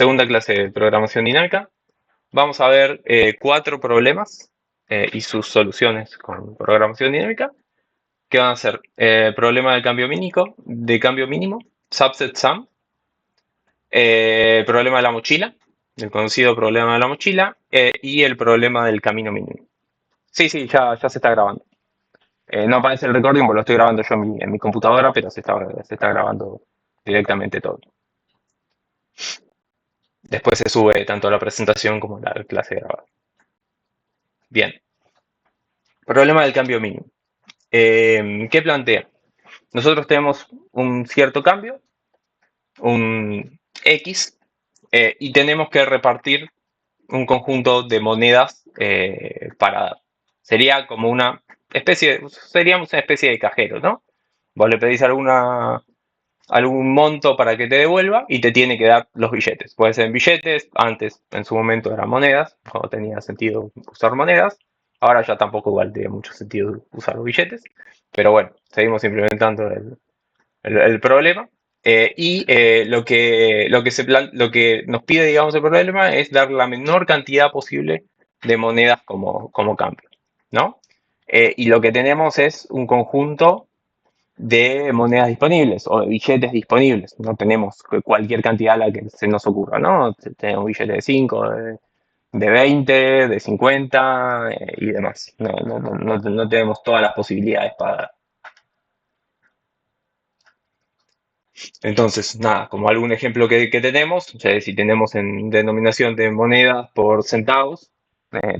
segunda clase de programación dinámica. Vamos a ver 4 problemas y sus soluciones con programación dinámica, que van a ser problema de cambio mínimo, subset sum, problema de la mochila, el conocido problema de la mochila, y el problema del camino mínimo. Sí, sí, ya se está grabando. No aparece el recording porque lo estoy grabando yo en mi computadora, pero se está grabando directamente todo. Después se sube tanto la presentación como la clase grabada. Bien, problema del cambio mínimo. ¿Qué plantea? Nosotros tenemos un cierto cambio, un X, y tenemos que repartir un conjunto de monedas para dar. Seríamos una especie de cajero, ¿no? Vos le pedís algún monto para que te devuelva y te tiene que dar los billetes. Puede ser en billetes, antes en su momento eran monedas, cuando tenía sentido usar monedas. Ahora ya tampoco igual tiene mucho sentido usar los billetes. Pero bueno, seguimos implementando el problema. Lo que nos pide, digamos, el problema es dar la menor cantidad posible de monedas como cambio, ¿no? Y lo que tenemos es un conjunto de monedas disponibles o de billetes disponibles. No tenemos cualquier cantidad a la que se nos ocurra, ¿no? Tenemos billetes de 5, de 20, de 50 y demás. No tenemos todas las posibilidades para dar. Entonces, nada, como algún ejemplo que tenemos, o sea, si tenemos en denominación de monedas por centavos,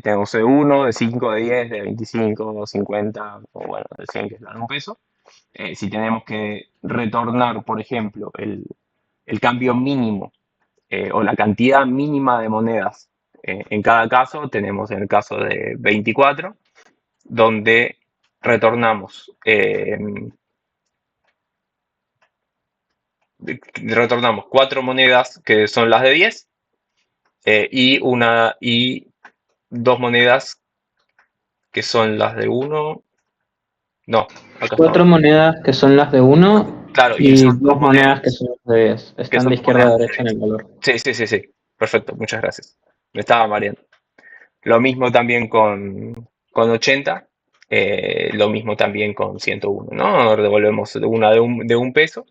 tenemos de 1, de 5, de 10, de 25, 50, o bueno, de 100, que es la de un peso. Si tenemos que retornar, por ejemplo, el cambio mínimo o la cantidad mínima de monedas en cada caso, tenemos en el caso de 24, donde retornamos retornamos 4 monedas que son las de 10 y 2 monedas que son las de 1. No, acá Cuatro estaba. monedas que son las de uno Claro, y y esas dos dos monedas que monedas son las de 10. que Están de son izquierda a monedas de derecha en 10. el valor. Sí, sí, sí, sí. Perfecto, muchas gracias. Me estaba mareando. Lo mismo también con 80. Lo mismo también con 101, ¿no? Ahora devolvemos una de un peso,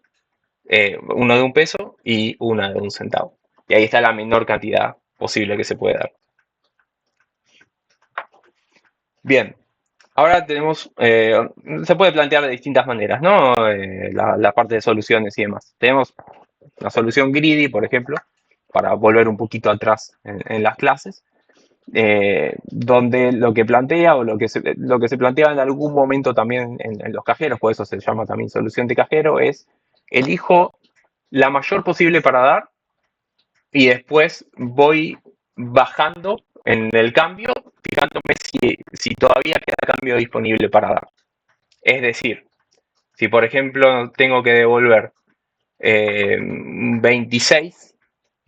una de un peso y una de un centavo. Y ahí está la menor cantidad posible que se puede dar. Bien, ahora se puede plantear de distintas maneras, ¿no? La parte de soluciones y demás. Tenemos la solución greedy, por ejemplo, para volver un poquito atrás en las clases, donde lo que plantea o lo que se planteaba en algún momento también en los cajeros, por eso se llama también solución de cajero, es elijo la mayor posible para dar y después voy bajando en el cambio, fijándome si todavía queda cambio disponible para dar. Es decir, si por ejemplo tengo que devolver 26,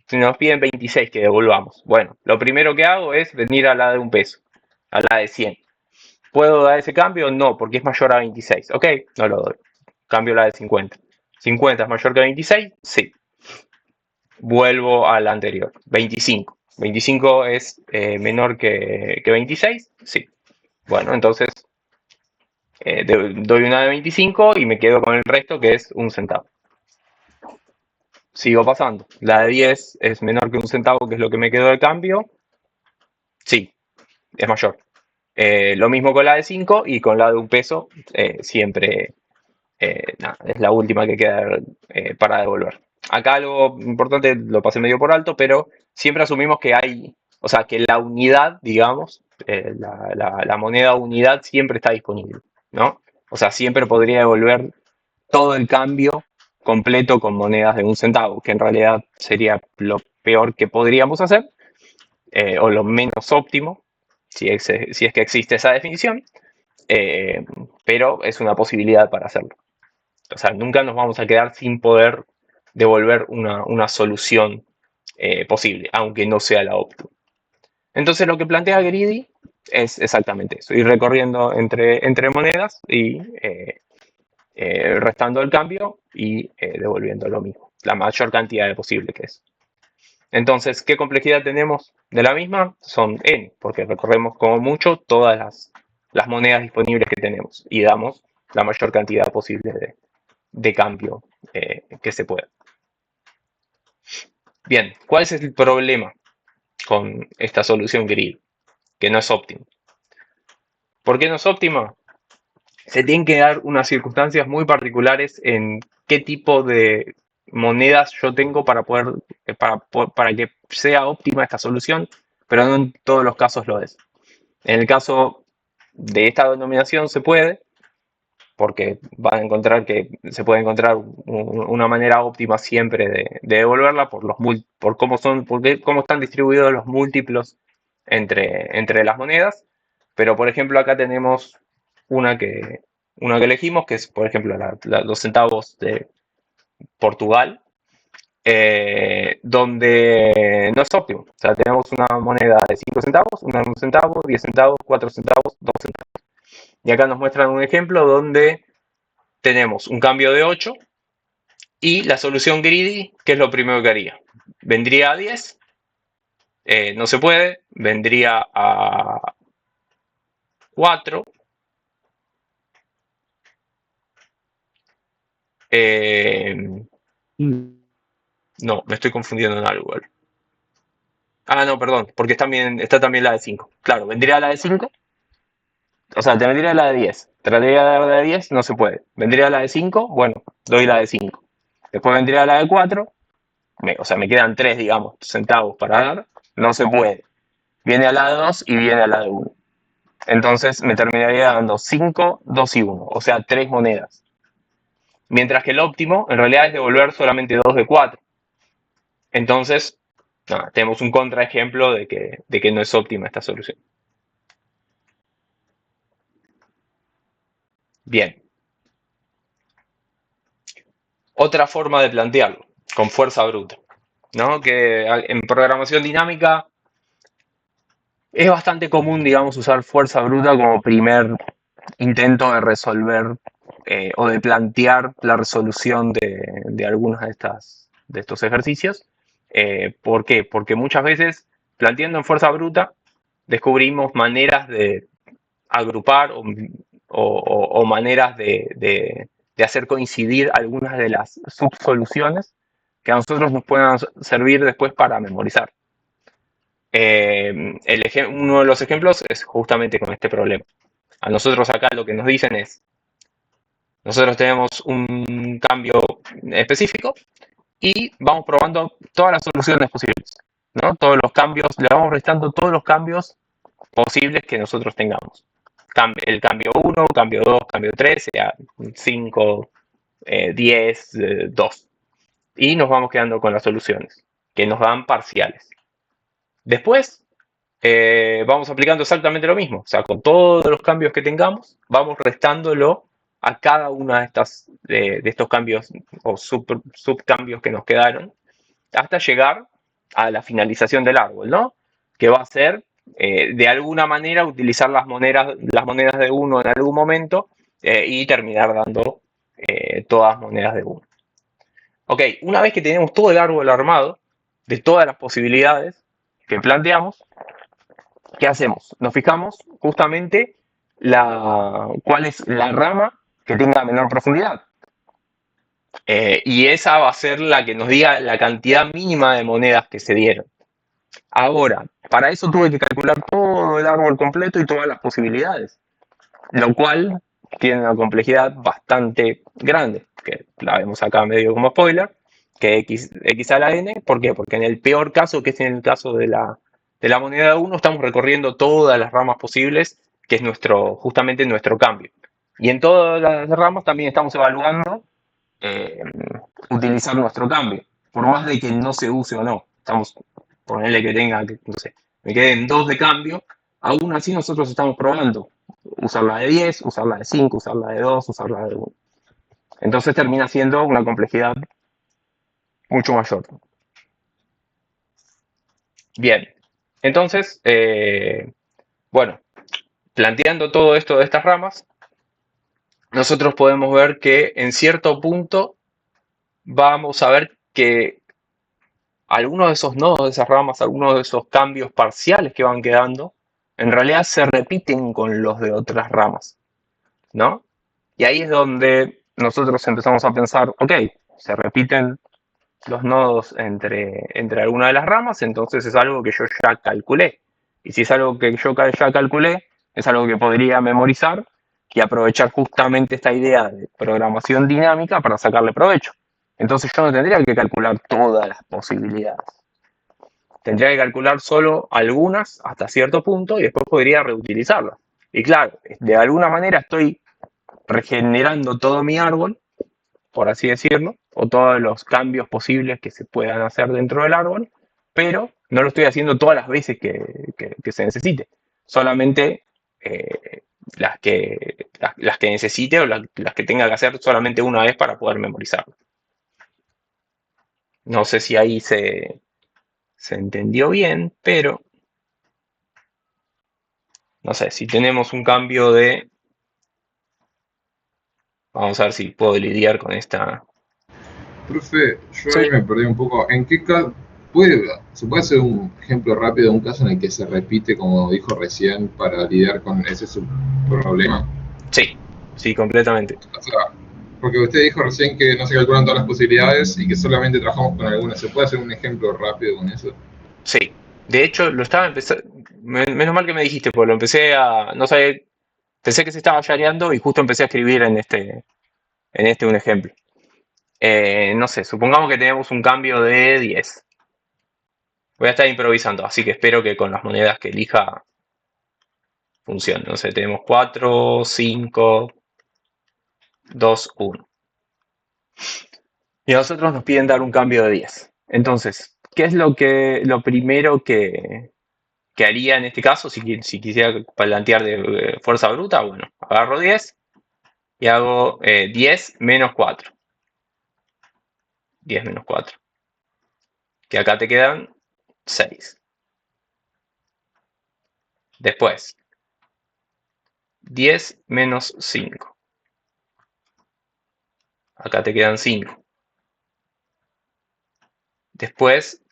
si nos piden 26 que devolvamos, bueno, lo primero que hago es venir a la de un peso, a la de 100. ¿Puedo dar ese cambio? No, porque es mayor a 26. Ok, no lo doy. Cambio la de 50. ¿50 es mayor que 26? Sí. Vuelvo a la anterior. 25. ¿25 es menor que 26? Sí. Bueno, entonces doy una de 25 y me quedo con el resto, que es un centavo. Sigo pasando. La de 10 es menor que un centavo, que es lo que me quedó de cambio. Sí, es mayor. Lo mismo con la de 5 y con la de un peso, siempre nada, es la última que queda para devolver. Acá algo importante lo pasé medio por alto, pero siempre asumimos que o sea, que la unidad, digamos, la moneda unidad siempre está disponible, ¿no? O sea, siempre podría devolver todo el cambio completo con monedas de un centavo, que en realidad sería lo peor que podríamos hacer, o lo menos óptimo, si es que existe esa definición, eh, pero es una posibilidad para hacerlo. O sea, nunca nos vamos a quedar sin poder devolver una solución posible, aunque no sea la óptima. Entonces lo que plantea Greedy es exactamente eso, ir recorriendo entre monedas y restando el cambio y devolviendo lo mismo, la mayor cantidad de posible que es. Entonces, ¿qué complejidad tenemos de la misma? Son n, porque recorremos como mucho todas las monedas disponibles que tenemos y damos la mayor cantidad posible de cambio que se pueda. Bien, ¿cuál es el problema con esta solución grid? Que no es óptima. ¿Por qué no es óptima? Se tienen que dar unas circunstancias muy particulares en qué tipo de monedas yo tengo para que sea óptima esta solución, pero no en todos los casos lo es. En el caso de esta denominación se puede, porque van a encontrar que se puede encontrar una manera óptima siempre de devolverla por cómo están distribuidos los múltiplos entre las monedas. Pero por ejemplo acá tenemos una que, una que elegimos, que es por ejemplo los centavos de Portugal, donde no es óptimo. O sea, tenemos una moneda de 5 centavos, una de 1 centavo, 10 centavos, 4 centavos, 2 centavos. Y acá nos muestran un ejemplo donde tenemos un cambio de 8 y la solución greedy, ¿qué es lo primero que haría? Vendría a 10, no se puede, vendría a 4, no, me estoy confundiendo en algo. Ah, no, perdón, porque está también la de 5. Claro, vendría la de 5, o sea, te vendría la de 10. Trataría de dar la de 10, no se puede. Vendría la de 5, bueno, doy la de 5. Después vendría la de 4, o sea, me quedan 3, digamos, centavos para dar, no se puede. Viene a la de 2 y viene a la de 1. Entonces me terminaría dando 5, 2 y 1, o sea, 3 monedas. Mientras que el óptimo en realidad es devolver solamente 2 de 4. Entonces, nada, tenemos un contraejemplo de que no es óptima esta solución. Bien. Otra forma de plantearlo, con fuerza bruta, ¿no? Que en programación dinámica es bastante común, digamos, usar fuerza bruta como primer intento de resolver o de plantear la resolución de algunos de estos ejercicios. ¿Por qué? Porque muchas veces, planteando en fuerza bruta, descubrimos maneras de agrupar o maneras de hacer coincidir algunas de las subsoluciones que a nosotros nos puedan servir después para memorizar. Uno de los ejemplos es justamente con este problema. A nosotros acá lo que nos dicen es, nosotros tenemos un cambio específico y vamos probando todas las soluciones posibles, ¿no? Todos los cambios, le vamos restando todos los cambios posibles que nosotros tengamos. El cambio 1, cambio 2, cambio 3, sea 5, 10, 2. Y nos vamos quedando con las soluciones, que nos dan parciales. Después, vamos aplicando exactamente lo mismo. O sea, con todos los cambios que tengamos, vamos restándolo a cada uno de estos cambios o subcambios que nos quedaron, hasta llegar a la finalización del árbol, ¿no? Que va a ser, de alguna manera, utilizar las monedas de 1 en algún momento y terminar dando todas las monedas de 1. Ok, una vez que tenemos todo el árbol armado, de todas las posibilidades que planteamos, ¿qué hacemos? Nos fijamos justamente cuál es la rama que tenga menor profundidad. Y esa va a ser la que nos diga la cantidad mínima de monedas que se dieron. Ahora, para eso tuve que calcular todo el árbol completo y todas las posibilidades, lo cual tiene una complejidad bastante grande, que la vemos acá medio como spoiler, que x a la n. ¿Por qué? Porque en el peor caso, que es en el caso de la moneda 1, estamos recorriendo todas las ramas posibles, que es justamente nuestro cambio. Y en todas las ramas también estamos evaluando eh, utilizar nuestro cambio, por más de que no se use o no. Ponerle que tenga, no sé, me queden 2 de cambio, aún así nosotros estamos probando usar la de 10, usar la de 5, usar la de 2, usar la de 1. Entonces termina siendo una complejidad mucho mayor. Bien, entonces, bueno, planteando todo esto de estas ramas, nosotros podemos ver que en cierto punto vamos a ver que algunos de esos nodos, de esas ramas, algunos de esos cambios parciales que van quedando, en realidad se repiten con los de otras ramas, ¿no? Y ahí es donde nosotros empezamos a pensar, ok, se repiten los nodos entre alguna de las ramas, entonces es algo que yo ya calculé. Y si es algo que yo ya calculé, es algo que podría memorizar y aprovechar justamente esta idea de programación dinámica para sacarle provecho. Entonces yo no tendría que calcular todas las posibilidades. Tendría que calcular solo algunas hasta cierto punto y después podría reutilizarlas. Y claro, de alguna manera estoy regenerando todo mi árbol, por así decirlo, o todos los cambios posibles que se puedan hacer dentro del árbol, pero no lo estoy haciendo todas las veces que se necesite. Solamente las que necesite o las que tenga que hacer solamente una vez para poder memorizarlo. No sé si ahí se entendió bien, pero no sé, si tenemos un cambio de... Vamos a ver si puedo lidiar con esta... Profe, yo ahí Sí, me perdí un poco. ¿En qué caso se puede hacer un ejemplo rápido de un caso en el que se repite, como dijo recién, para lidiar con ese problema? sí, sí, completamente. O sea, porque usted dijo recién que no se calculan todas las posibilidades y que solamente trabajamos con algunas. ¿Se puede hacer un ejemplo rápido con eso? Sí, de hecho lo estaba empezando, menos mal que me dijiste, porque lo empecé a, no sé, pensé que se estaba llareando y justo empecé a escribir en este un ejemplo. No sé, supongamos que tenemos un cambio de 10. Voy a estar improvisando, así que espero que con las monedas que elija funcione. No sé, tenemos 4, 5, 2, 1. Y a nosotros nos piden dar un cambio de 10. Entonces, ¿qué es lo primero que haría en este caso? Si quisiera plantear de fuerza bruta, bueno, agarro 10 y hago 10 menos 4. 10 menos 4. Que acá te quedan 6. Después, 10 menos 5. Acá te quedan 5. Después,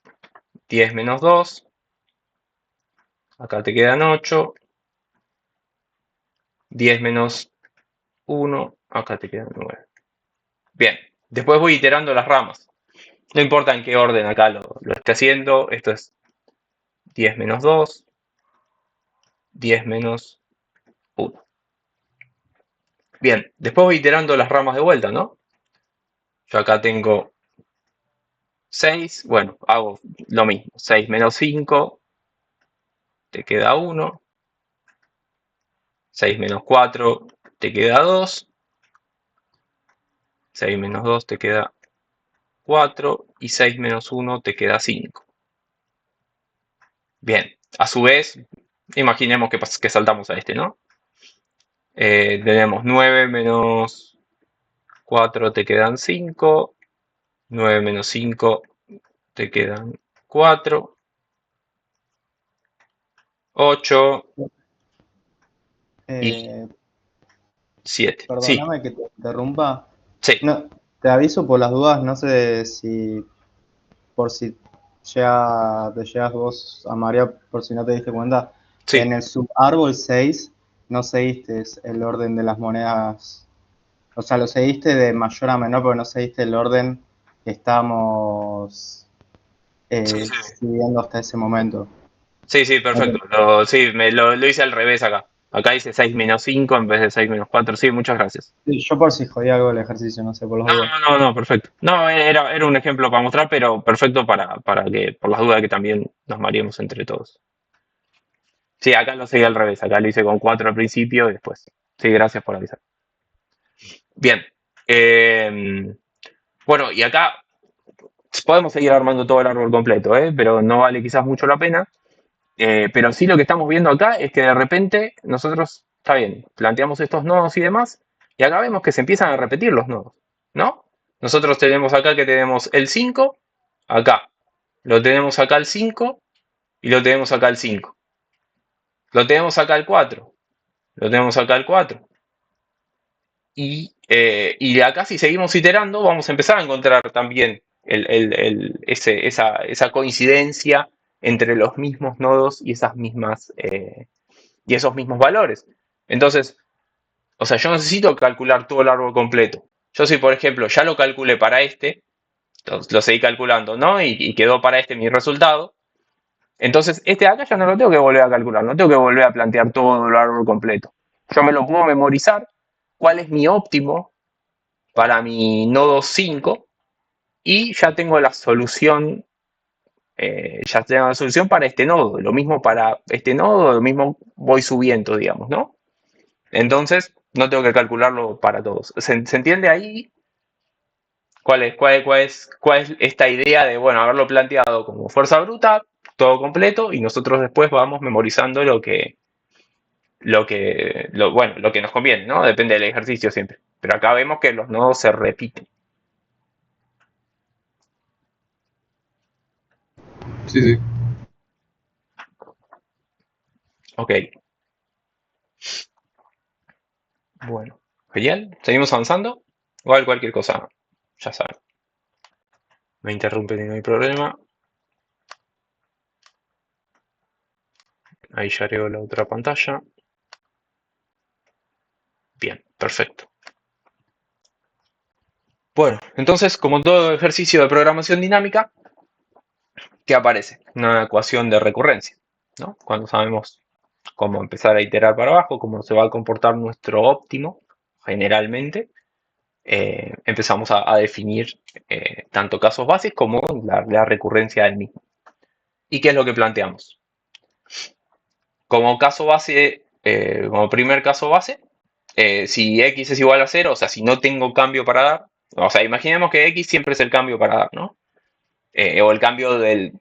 10 menos 2. Acá te quedan 8. 10 menos 1. Acá te quedan 9. Bien, después voy iterando las ramas. No importa en qué orden acá lo esté haciendo. Esto es 10 menos 2. 10 menos 1. Bien, después voy iterando las ramas de vuelta, ¿no? Yo acá tengo 6, bueno, hago lo mismo. 6 menos 5, te queda 1. 6 menos 4, te queda 2. 6 menos 2 te queda 4. Y 6 menos 1 te queda 5. Bien, a su vez, imaginemos que saltamos a este, ¿no? Tenemos 9 menos 4 te quedan 5. 9 menos 5 te quedan 4. 8 y Eh, 7. Sí, Perdóname que te interrumpa. sí, No, te aviso por las dudas, no sé si por si te llegas vos a María, por si no te diste cuenta. En sí. el subárbol 6 no seguiste el orden de las monedas, o sea, lo seguiste de mayor a menor, pero no seguiste el orden que estábamos Sí, sí. siguiendo hasta ese momento. Sí, sí, perfecto. Sí, lo hice al revés acá. Acá dice 6 menos 5 en vez de 6 menos 4. Sí, muchas gracias. Sí, yo por si jodía algo el ejercicio, no sé, por las No, dudas. no, no, perfecto. No, era un ejemplo para mostrar, pero perfecto para que, por las dudas que también nos mareemos entre todos. Sí, acá lo seguí al revés. Acá lo hice con 4 al principio y después. Sí, gracias por avisar. Bien. Bueno, y acá podemos seguir armando todo el árbol completo, ¿eh? Pero no vale quizás mucho la pena. Pero sí lo que estamos viendo acá es que de repente nosotros, está bien, planteamos estos nodos y demás, y acá vemos que se empiezan a repetir los nodos, ¿no? Nosotros tenemos acá que tenemos el 5, acá, lo tenemos acá el 5 y lo tenemos acá el 5. Lo tenemos acá el 4, lo tenemos acá el 4. Y de acá si seguimos iterando vamos a empezar a encontrar también esa coincidencia entre los mismos nodos y y esos mismos valores. Entonces, o sea, yo necesito calcular todo el árbol completo. Yo si, por ejemplo, ya lo calculé para entonces lo seguí calculando, ¿no? Y quedó para mi resultado. Entonces, de acá ya no lo tengo que volver a calcular, no tengo que volver a plantear todo el árbol completo. Yo me lo puedo memorizar, cuál es mi óptimo para mi nodo 5 y ya tengo la solución. Ya tengo la solución para este nodo, lo mismo para este nodo, lo mismo voy subiendo, digamos, ¿no? Entonces, no tengo que calcularlo para todos. ¿Se entiende ahí cuál es esta idea de, bueno, haberlo planteado como fuerza bruta, todo completo, y nosotros después vamos memorizando lo que nos conviene, ¿no? Depende del ejercicio siempre. Pero acá vemos que los nodos se repiten. Sí, sí. Ok. Bueno, genial. ¿Seguimos avanzando? Igual cualquier cosa, ya saben. Me interrumpen y no hay problema. Ahí ya agrego la otra pantalla. Bien, perfecto. Bueno, entonces, como todo ejercicio de programación dinámica, ¿qué aparece? Una ecuación de recurrencia, ¿no? Cuando sabemos cómo empezar a iterar para abajo, cómo se va a comportar nuestro óptimo, generalmente, empezamos a definir tanto casos bases como la recurrencia del mismo. ¿Y qué es lo que planteamos? Como caso base, como primer caso base, si x es igual a 0, o sea, si no tengo cambio para dar, o sea, imaginemos que x siempre es el cambio para dar, ¿no? O el cambio del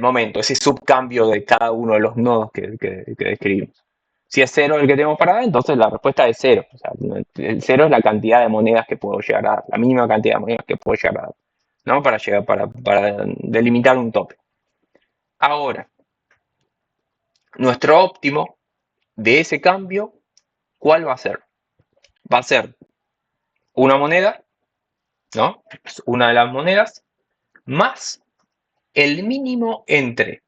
momento, ese subcambio de cada uno de los nodos que describimos. Si es 0 el que tenemos para dar, entonces la respuesta es 0. O sea, el 0 es la cantidad de monedas que puedo llegar a dar, la mínima cantidad de monedas que puedo llegar a dar, ¿no? Para delimitar un tope. Ahora, nuestro óptimo de ese cambio, ¿cuál va a ser? Va a ser una moneda, ¿no? Es una de las monedas, más el mínimo entre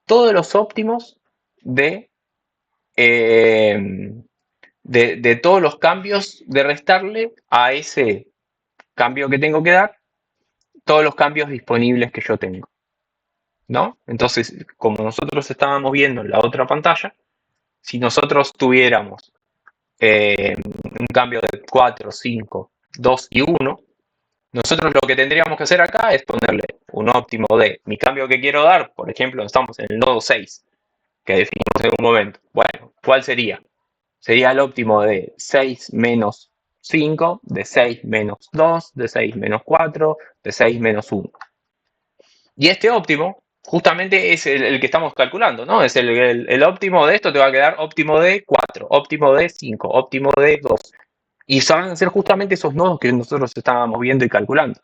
todos los óptimos de todos los cambios, de restarle a ese cambio que tengo que dar, todos los cambios disponibles que yo tengo, ¿no? Entonces, como nosotros estábamos viendo en la otra pantalla, si nosotros tuviéramos un cambio de 4, 5, 2 y 1, nosotros lo que tendríamos que hacer acá es ponerle un óptimo de mi cambio que quiero dar. Por ejemplo, estamos en el nodo 6, que definimos en un momento. Bueno, ¿cuál sería? Sería el óptimo de 6 menos 5, de 6 menos 2, de 6 menos 4, de 6 menos 1. Y este óptimo justamente es el que estamos calculando, ¿no? Es el óptimo de esto, te va a quedar óptimo de 4, óptimo de 5, óptimo de 2. Y van a ser justamente esos nodos que nosotros estábamos viendo y calculando.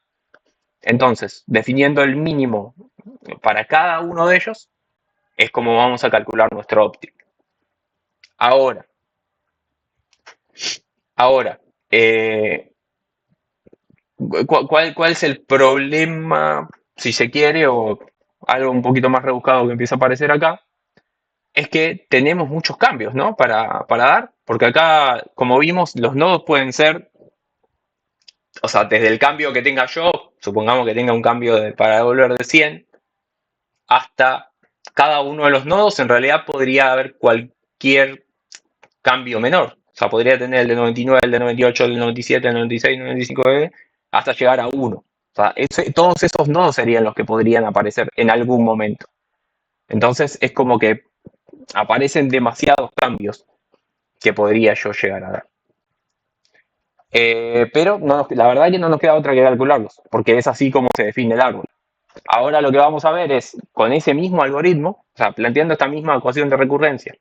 Entonces, definiendo el mínimo para cada uno de ellos, es como vamos a calcular nuestro óptimo. Ahora, ¿cuál es el problema, si se quiere, o algo un poquito más rebuscado que empieza a aparecer acá? Es que tenemos muchos cambios, ¿no? Para dar, porque acá, como vimos, los nodos pueden ser, o sea, desde el cambio que tenga yo, supongamos que tenga un cambio para devolver de 100, hasta cada uno de los nodos, en realidad podría haber cualquier cambio menor. O sea, podría tener el de 99, el de 98, el de 97, el de 96, el de 95, hasta llegar a 1. O sea, todos esos nodos serían los que podrían aparecer en algún momento. Entonces es como que aparecen demasiados cambios que podría yo llegar a dar. Pero la verdad es que no nos queda otra que calcularlos, porque es así como se define el árbol. Ahora lo que vamos a ver es, con ese mismo algoritmo, o sea, planteando esta misma ecuación de recurrencia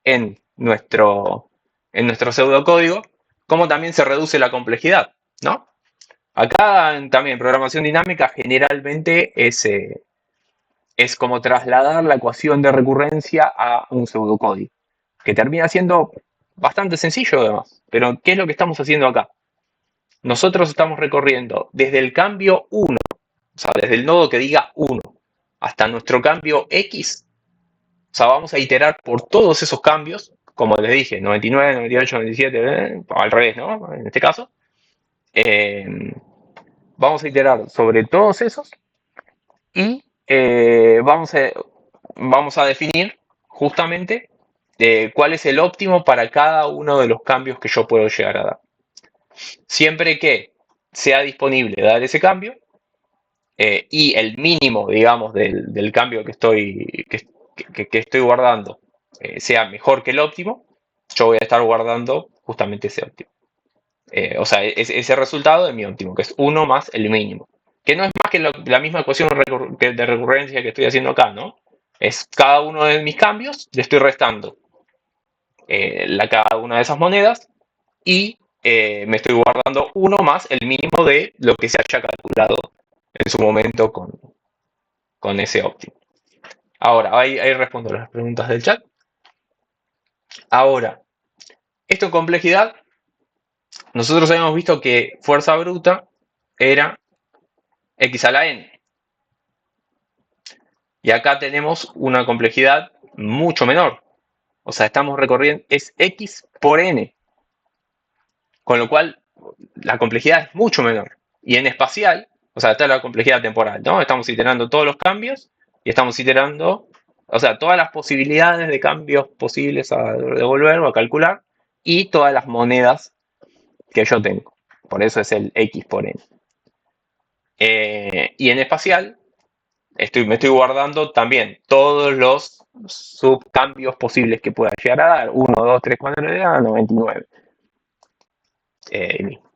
en nuestro pseudocódigo, cómo también se reduce la complejidad, ¿no? Acá también en programación dinámica generalmente es como trasladar la ecuación de recurrencia a un pseudocódigo, que termina siendo bastante sencillo además. Pero ¿qué es lo que estamos haciendo acá? nosotros estamos recorriendo desde el cambio 1, o sea, desde el nodo que diga 1, hasta nuestro cambio X. O sea, vamos a iterar por todos esos cambios, como les dije, 99, 98, 97, al revés, ¿no? En este caso. Vamos a iterar sobre todos esos y vamos a definir justamente cuál es el óptimo para cada uno de los cambios que yo puedo llegar a dar. Siempre que sea disponible dar ese cambio y el mínimo, digamos, del cambio que estoy guardando sea mejor que el óptimo, yo voy a estar guardando justamente ese óptimo. O sea, ese resultado de mi óptimo, que es 1 más el mínimo. Que no es más que la misma ecuación de recurrencia que estoy haciendo acá, ¿no? Es cada uno de mis cambios, le estoy restando cada una de esas monedas y me estoy guardando 1 más el mínimo de lo que se haya calculado en su momento con ese óptimo. Ahora, ahí respondo las preguntas del chat. Ahora, esto en complejidad, nosotros habíamos visto que fuerza bruta era x a la n. Y acá tenemos una complejidad mucho menor. O sea, estamos recorriendo, es x por n. Con lo cual, la complejidad es mucho menor. Y en espacial, o sea, está la complejidad temporal, ¿no? Estamos iterando todos los cambios y estamos iterando, o sea, todas las posibilidades de cambios posibles a devolver o a calcular y todas las monedas que yo tengo. Por eso es el x por n. Y en espacial, me estoy guardando también todos los subcambios posibles que pueda llegar a dar. 1, 2, 3, 4, 99.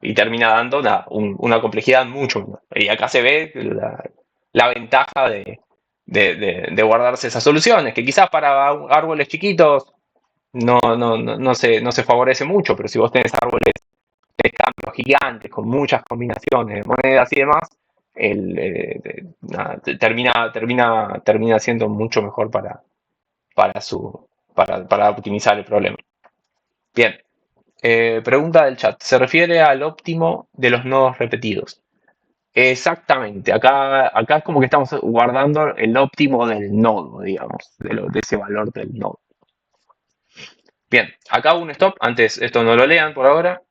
Y termina dando una complejidad mucho menor. Y acá se ve la ventaja de guardarse esas soluciones, que quizás para árboles chiquitos no se favorece mucho, pero si vos tenés árboles de cambios gigantes con muchas combinaciones de monedas y demás, termina siendo mucho mejor para optimizar el problema. Bien. Pregunta del chat. ¿Se refiere al óptimo de los nodos repetidos? Exactamente. Acá es como que estamos guardando el óptimo del nodo, digamos, de ese valor del nodo. Bien, acá hago un stop. Antes, esto no lo lean por ahora.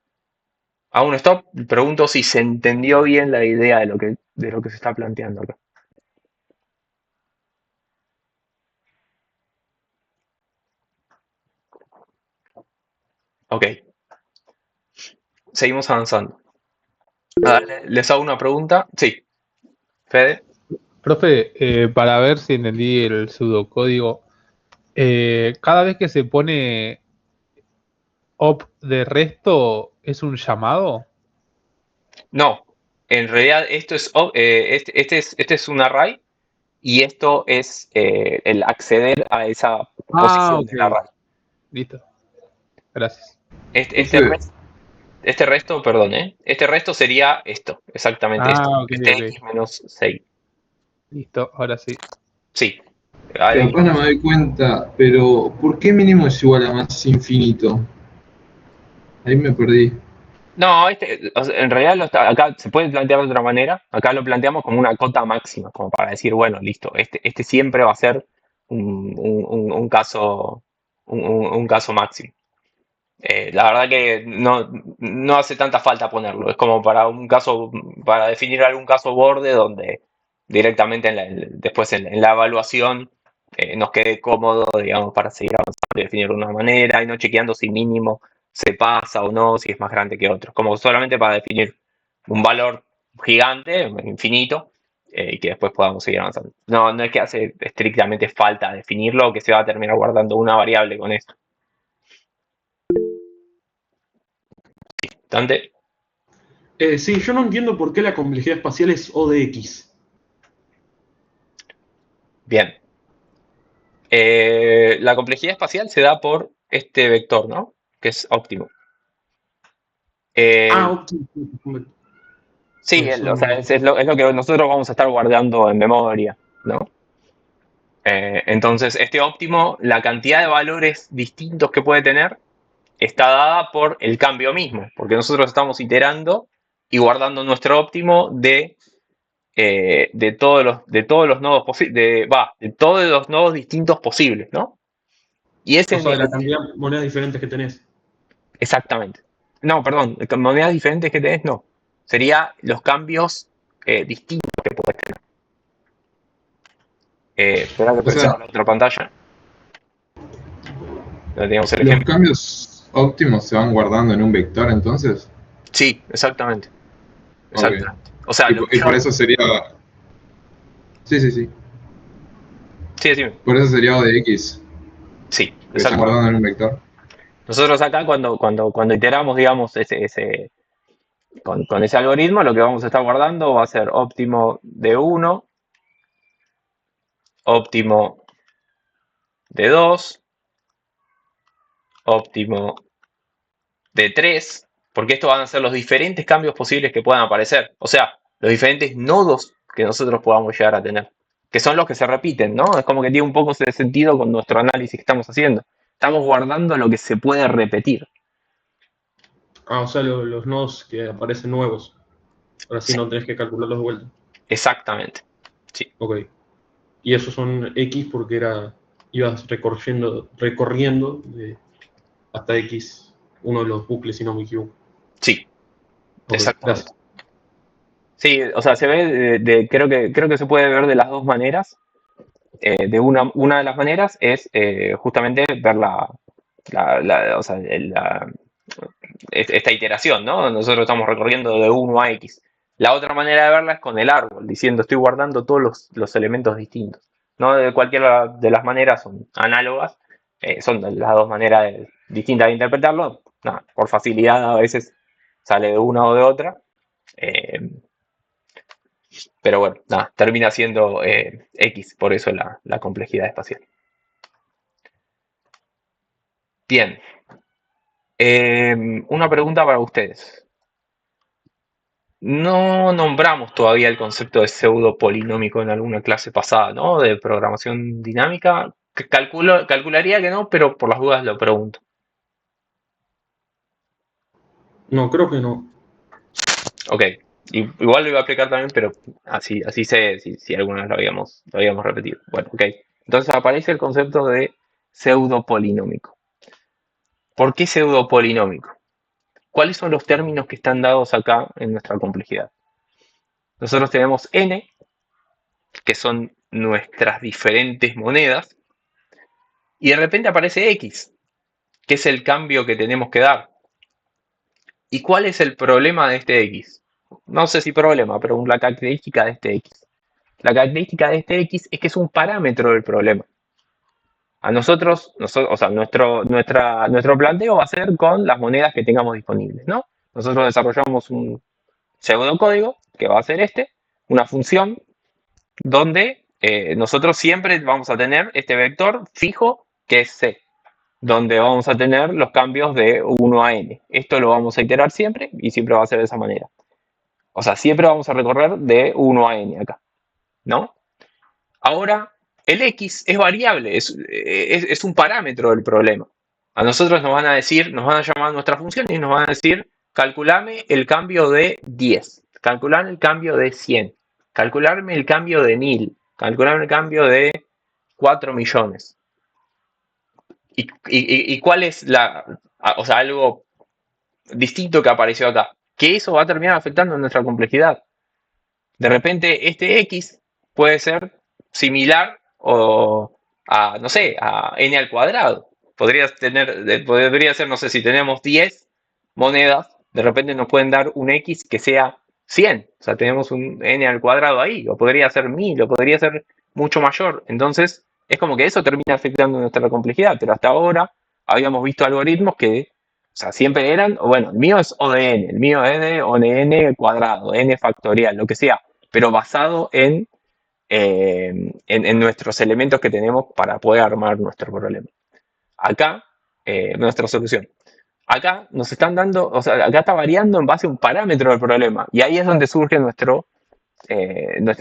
Hago un stop. Pregunto si se entendió bien la idea de lo que se está planteando acá. Ok. Seguimos avanzando. ¿Les hago una pregunta? Sí. Fede. Profe, para ver si entendí el pseudocódigo, cada vez que se pone op de resto, ¿es un llamado? No. En realidad esto es este es un array y esto es el acceder a esa posición del array. Listo. Gracias. Este resto, perdón, este resto sería esto, exactamente esto. Ok. X menos 6. Listo, ahora sí. Sí. Capaz no me doy cuenta, pero ¿por qué mínimo es igual a más infinito? Ahí me perdí. No, o sea, en realidad acá se puede plantear de otra manera. Acá lo planteamos como una cota máxima, como para decir, bueno, listo, este siempre va a ser un caso máximo. La verdad que no hace tanta falta ponerlo. Es como para definir algún caso borde donde directamente después en la evaluación nos quede cómodo, digamos, para seguir avanzando y definir de una manera y no chequeando si mínimo se pasa o no, si es más grande que otro. Como solamente para definir un valor gigante, infinito, y que después podamos seguir avanzando. No es que hace estrictamente falta definirlo o que se va a terminar guardando una variable con esto. Dante. Sí, yo no entiendo por qué la complejidad espacial es O de X. Bien. La complejidad espacial se da por este vector, ¿no? Que es óptimo. Óptimo. Sí, o sea, es lo que nosotros vamos a estar guardando en memoria, ¿no? Entonces, este óptimo, la cantidad de valores distintos que puede tener está dada por el cambio mismo, porque nosotros estamos iterando y guardando nuestro óptimo de todos los nodos de todos los nodos distintos posibles, ¿no? Y ese O sea, de la cantidad de monedas diferentes que tenés. exactamente. No, perdón, con monedas diferentes que tenés, no. Sería los cambios distintos que puedes tener. Espera que O sea, presento la otra pantalla. Donde tenemos el los ejemplo. cambios óptimos se van guardando en un vector, entonces. Sí, exactamente. Ok. Exactamente. O sea, lo que Y por yo... eso sería. Sí, sí, sí. Sí, decime. Por eso sería O de X, Sí, que están exactamente. guardando en un vector. Nosotros acá cuando iteramos, digamos, con ese algoritmo, lo que vamos a estar guardando va a ser óptimo de 1, óptimo de 2, óptimo de 3, porque estos van a ser los diferentes cambios posibles que puedan aparecer. O sea, los diferentes nodos que nosotros podamos llegar a tener, que son los que se repiten, ¿no? Es como que tiene un poco de sentido con nuestro análisis que estamos haciendo. Estamos guardando lo que se puede repetir. Ah, o sea, los nodos que aparecen nuevos. Ahora sí Sí, no tenés que calcularlos de vuelta. exactamente. Sí, Ok. Y esos son X porque ibas recorriendo hasta X uno de los bucles, si no me equivoco. sí, Ok, exactamente. gracias. Sí, o sea, se ve creo que se puede ver de las dos maneras. Una de las maneras es justamente ver o sea, esta iteración, ¿no? Nosotros estamos recorriendo de 1 a X. La otra manera de verla es con el árbol, diciendo estoy guardando todos los elementos distintos. No de cualquiera de las maneras son análogas, son las dos maneras distintas de interpretarlo. Nada, por facilidad a veces sale de una o de otra. eh, pero bueno, nada, termina siendo X, por eso la complejidad espacial. Bien, una pregunta para ustedes. No nombramos todavía el concepto de pseudo polinómico en alguna clase pasada, ¿no? De programación dinámica. Calcularía que no, pero por las dudas lo pregunto. No, creo que no. Ok, igual lo iba a explicar también, pero así sé si alguna vez lo habíamos repetido. Bueno, ok. Entonces aparece el concepto de pseudo polinómico. ¿Por qué pseudo polinómico? ¿Cuáles son los términos que están dados acá en nuestra complejidad? Nosotros tenemos n, que son nuestras diferentes monedas, y de repente aparece x, que es el cambio que tenemos que dar. ¿Y cuál es el problema de este x? No sé si problema, pero la característica de este x. La característica de este x es que es un parámetro del problema. A nosotros o sea, nuestro planteo va a ser con las monedas que tengamos disponibles, ¿no? Nosotros desarrollamos un pseudocódigo, que va a ser una función donde nosotros siempre vamos a tener este vector fijo que es c, donde vamos a tener los cambios de 1 a n. Esto lo vamos a iterar siempre y siempre va a ser de esa manera. O sea, siempre vamos a recorrer de 1 a n acá, ¿no? Ahora, el x es variable, es un parámetro del problema. A nosotros nos van a decir, nos van a llamar nuestra función y nos van a decir, calculame el cambio de 10, calculame el cambio de 100, calcularme el cambio de 1000, calcularme el cambio de 4 millones. ¿Y cuál es o sea, algo distinto que apareció acá? Que eso va a terminar afectando nuestra complejidad. De repente, este x puede ser similar no sé, a n al cuadrado. Podría ser, no sé, si tenemos 10 monedas, de repente nos pueden dar un x que sea 100. O sea, tenemos un n al cuadrado ahí, o podría ser 1000, o podría ser mucho mayor. Entonces, es como que eso termina afectando nuestra complejidad, pero hasta ahora habíamos visto algoritmos que, o sea, siempre eran, bueno, el mío es O de n, el mío es de O de n cuadrado, n factorial, lo que sea, pero basado en nuestros elementos que tenemos para poder armar nuestro problema. Acá, nuestra solución. Acá nos están dando, o sea, acá está variando en base a un parámetro del problema. Y ahí es donde surge nuestro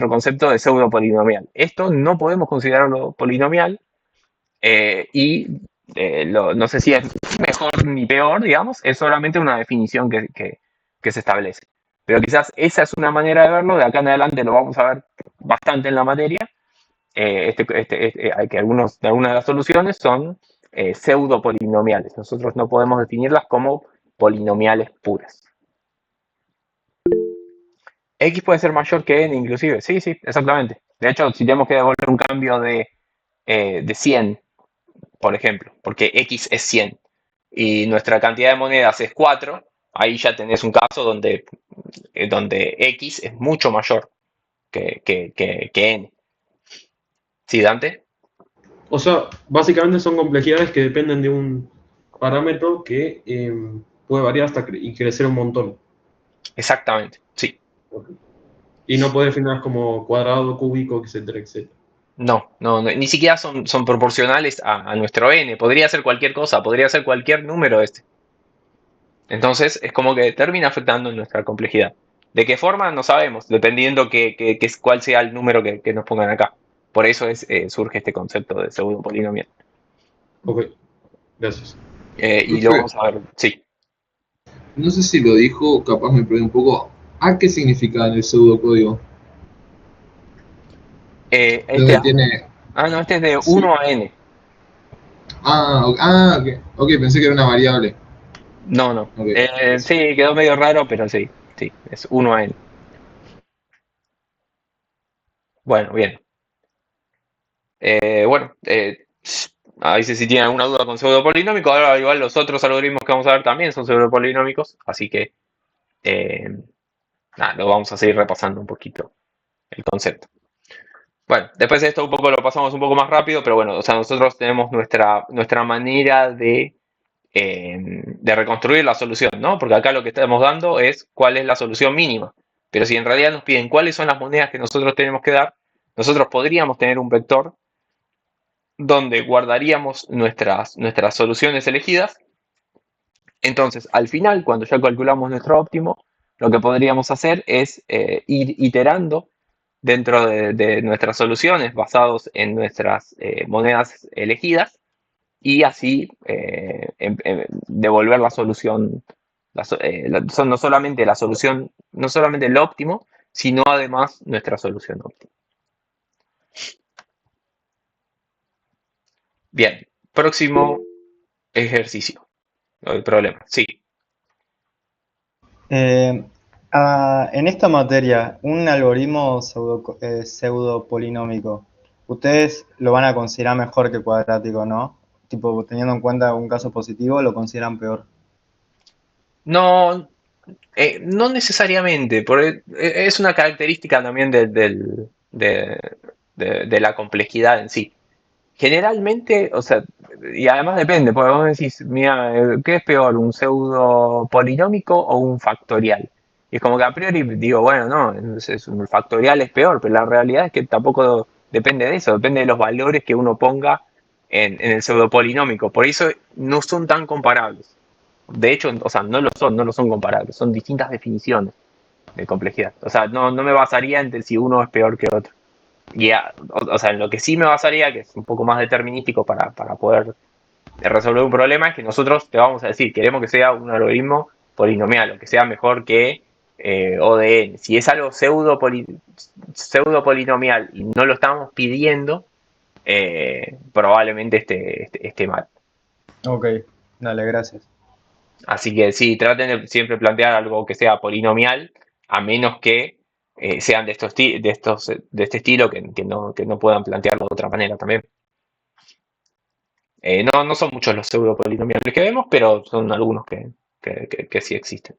concepto de pseudo polinomial. Esto no podemos considerarlo polinomial y no sé si es mejor ni peor, digamos, es solamente una definición que se establece. pero quizás esa es una manera de verlo. De acá en adelante lo vamos a ver bastante en la materia. Hay que algunas de las soluciones son pseudo polinomiales. Nosotros no podemos definirlas como polinomiales puras. X puede ser mayor que n inclusive. Sí, sí, exactamente. De hecho, si tenemos que devolver un cambio de 100, por ejemplo, porque X es 100 y nuestra cantidad de monedas es 4, ahí ya tenés un caso donde X es mucho mayor que n. ¿Sí, Dante? O sea, básicamente son complejidades que dependen de un parámetro que puede variar hasta y crecer un montón. Exactamente, sí. Y no puede definirlas como cuadrado, cúbico, etcétera, etcétera. No, ni siquiera son proporcionales a nuestro n. Podría ser cualquier cosa, podría ser cualquier número este. Entonces es como que termina afectando nuestra complejidad. ¿De qué forma? No sabemos, dependiendo cuál sea el número que nos pongan acá. Por eso surge este concepto de pseudo polinomial. Ok, gracias. Y lo vamos a ver, sí. No sé si lo dijo, capaz me perdí un poco. ¿A qué significa en el pseudocódigo? Este Donde tiene. no, este es de Sí. 1 a n. Ok. Ok, pensé que era una variable. No. Ok, Sí, quedó medio raro, pero sí, es 1 a n. Bueno, bien. Bueno, a veces si tienen alguna duda con pseudopolinómico, ahora igual los otros algoritmos que vamos a ver también son pseudopolinómicos, así que nada, lo vamos a seguir repasando un poquito el concepto. Bueno, después de esto un poco lo pasamos un poco más rápido, pero bueno, o sea, nosotros tenemos nuestra manera de reconstruir la solución, ¿no? Porque acá lo que estamos dando es cuál es la solución mínima. Pero si en realidad nos piden cuáles son las monedas que nosotros tenemos que dar, nosotros podríamos tener un vector donde guardaríamos nuestras soluciones elegidas. Entonces, al final, cuando ya calculamos nuestro óptimo, lo que podríamos hacer es ir iterando dentro de nuestras soluciones basados en nuestras monedas elegidas y así devolver la solución, no solamente la solución, no solamente el óptimo, sino además nuestra solución óptima. Bien, próximo ejercicio. No hay problema, sí. En esta materia, un algoritmo pseudopolinómico, ustedes lo van a considerar mejor que cuadrático, ¿no? Tipo, teniendo en cuenta un caso positivo, lo consideran peor. No, no necesariamente, porque es una característica también de la complejidad en sí. Generalmente, o sea, y además depende, porque vos me decís, mira, ¿qué es peor, un pseudo polinómico o un factorial? Y es como que a priori digo, bueno, no, un factorial es peor, pero la realidad es que tampoco depende de eso, depende de los valores que uno ponga en el pseudo polinómico. Por eso no son tan comparables. De hecho, o sea, no lo son comparables, son distintas definiciones de complejidad. O sea, no me basaría en si uno es peor que otro. Y o sea, en lo que sí me basaría, que es un poco más determinístico para poder resolver un problema, es que nosotros te vamos a decir, queremos que sea un algoritmo polinomial, o que sea mejor que O de n. Si es algo pseudo polinomial y no lo estamos pidiendo, probablemente esté mal. Ok, dale, gracias. Así que sí, traten de siempre plantear algo que sea polinomial, a menos que sean de este estilo que no puedan plantearlo de otra manera también. No son muchos los pseudo polinomiales que vemos, pero son algunos que sí existen.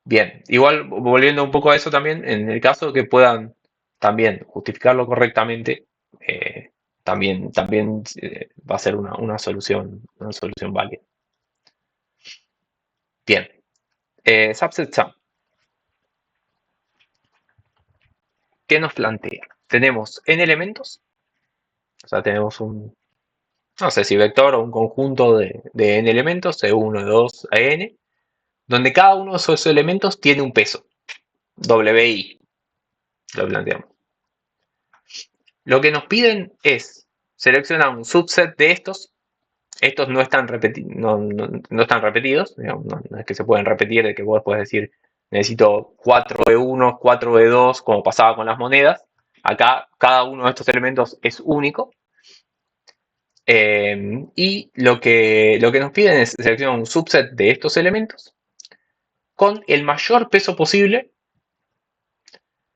Bien, igual volviendo un poco a eso también, en el caso que puedan también justificarlo correctamente, también va a ser una solución válida. Bien, subset sum. ¿Qué nos plantea? Tenemos n elementos, o sea, tenemos no sé si vector o un conjunto de n elementos, de 1, 2 a n, donde cada uno de esos elementos tiene un peso, wi, lo planteamos. Lo que nos piden es seleccionar un subset de estos Estos no están, no están repetidos, digamos, no es que se pueden repetir, de que vos puedes decir necesito 4 de 1, 4 de 2, como pasaba con las monedas. Acá cada uno de estos elementos es único. Y lo que nos piden es seleccionar un subset de estos elementos con el mayor peso posible,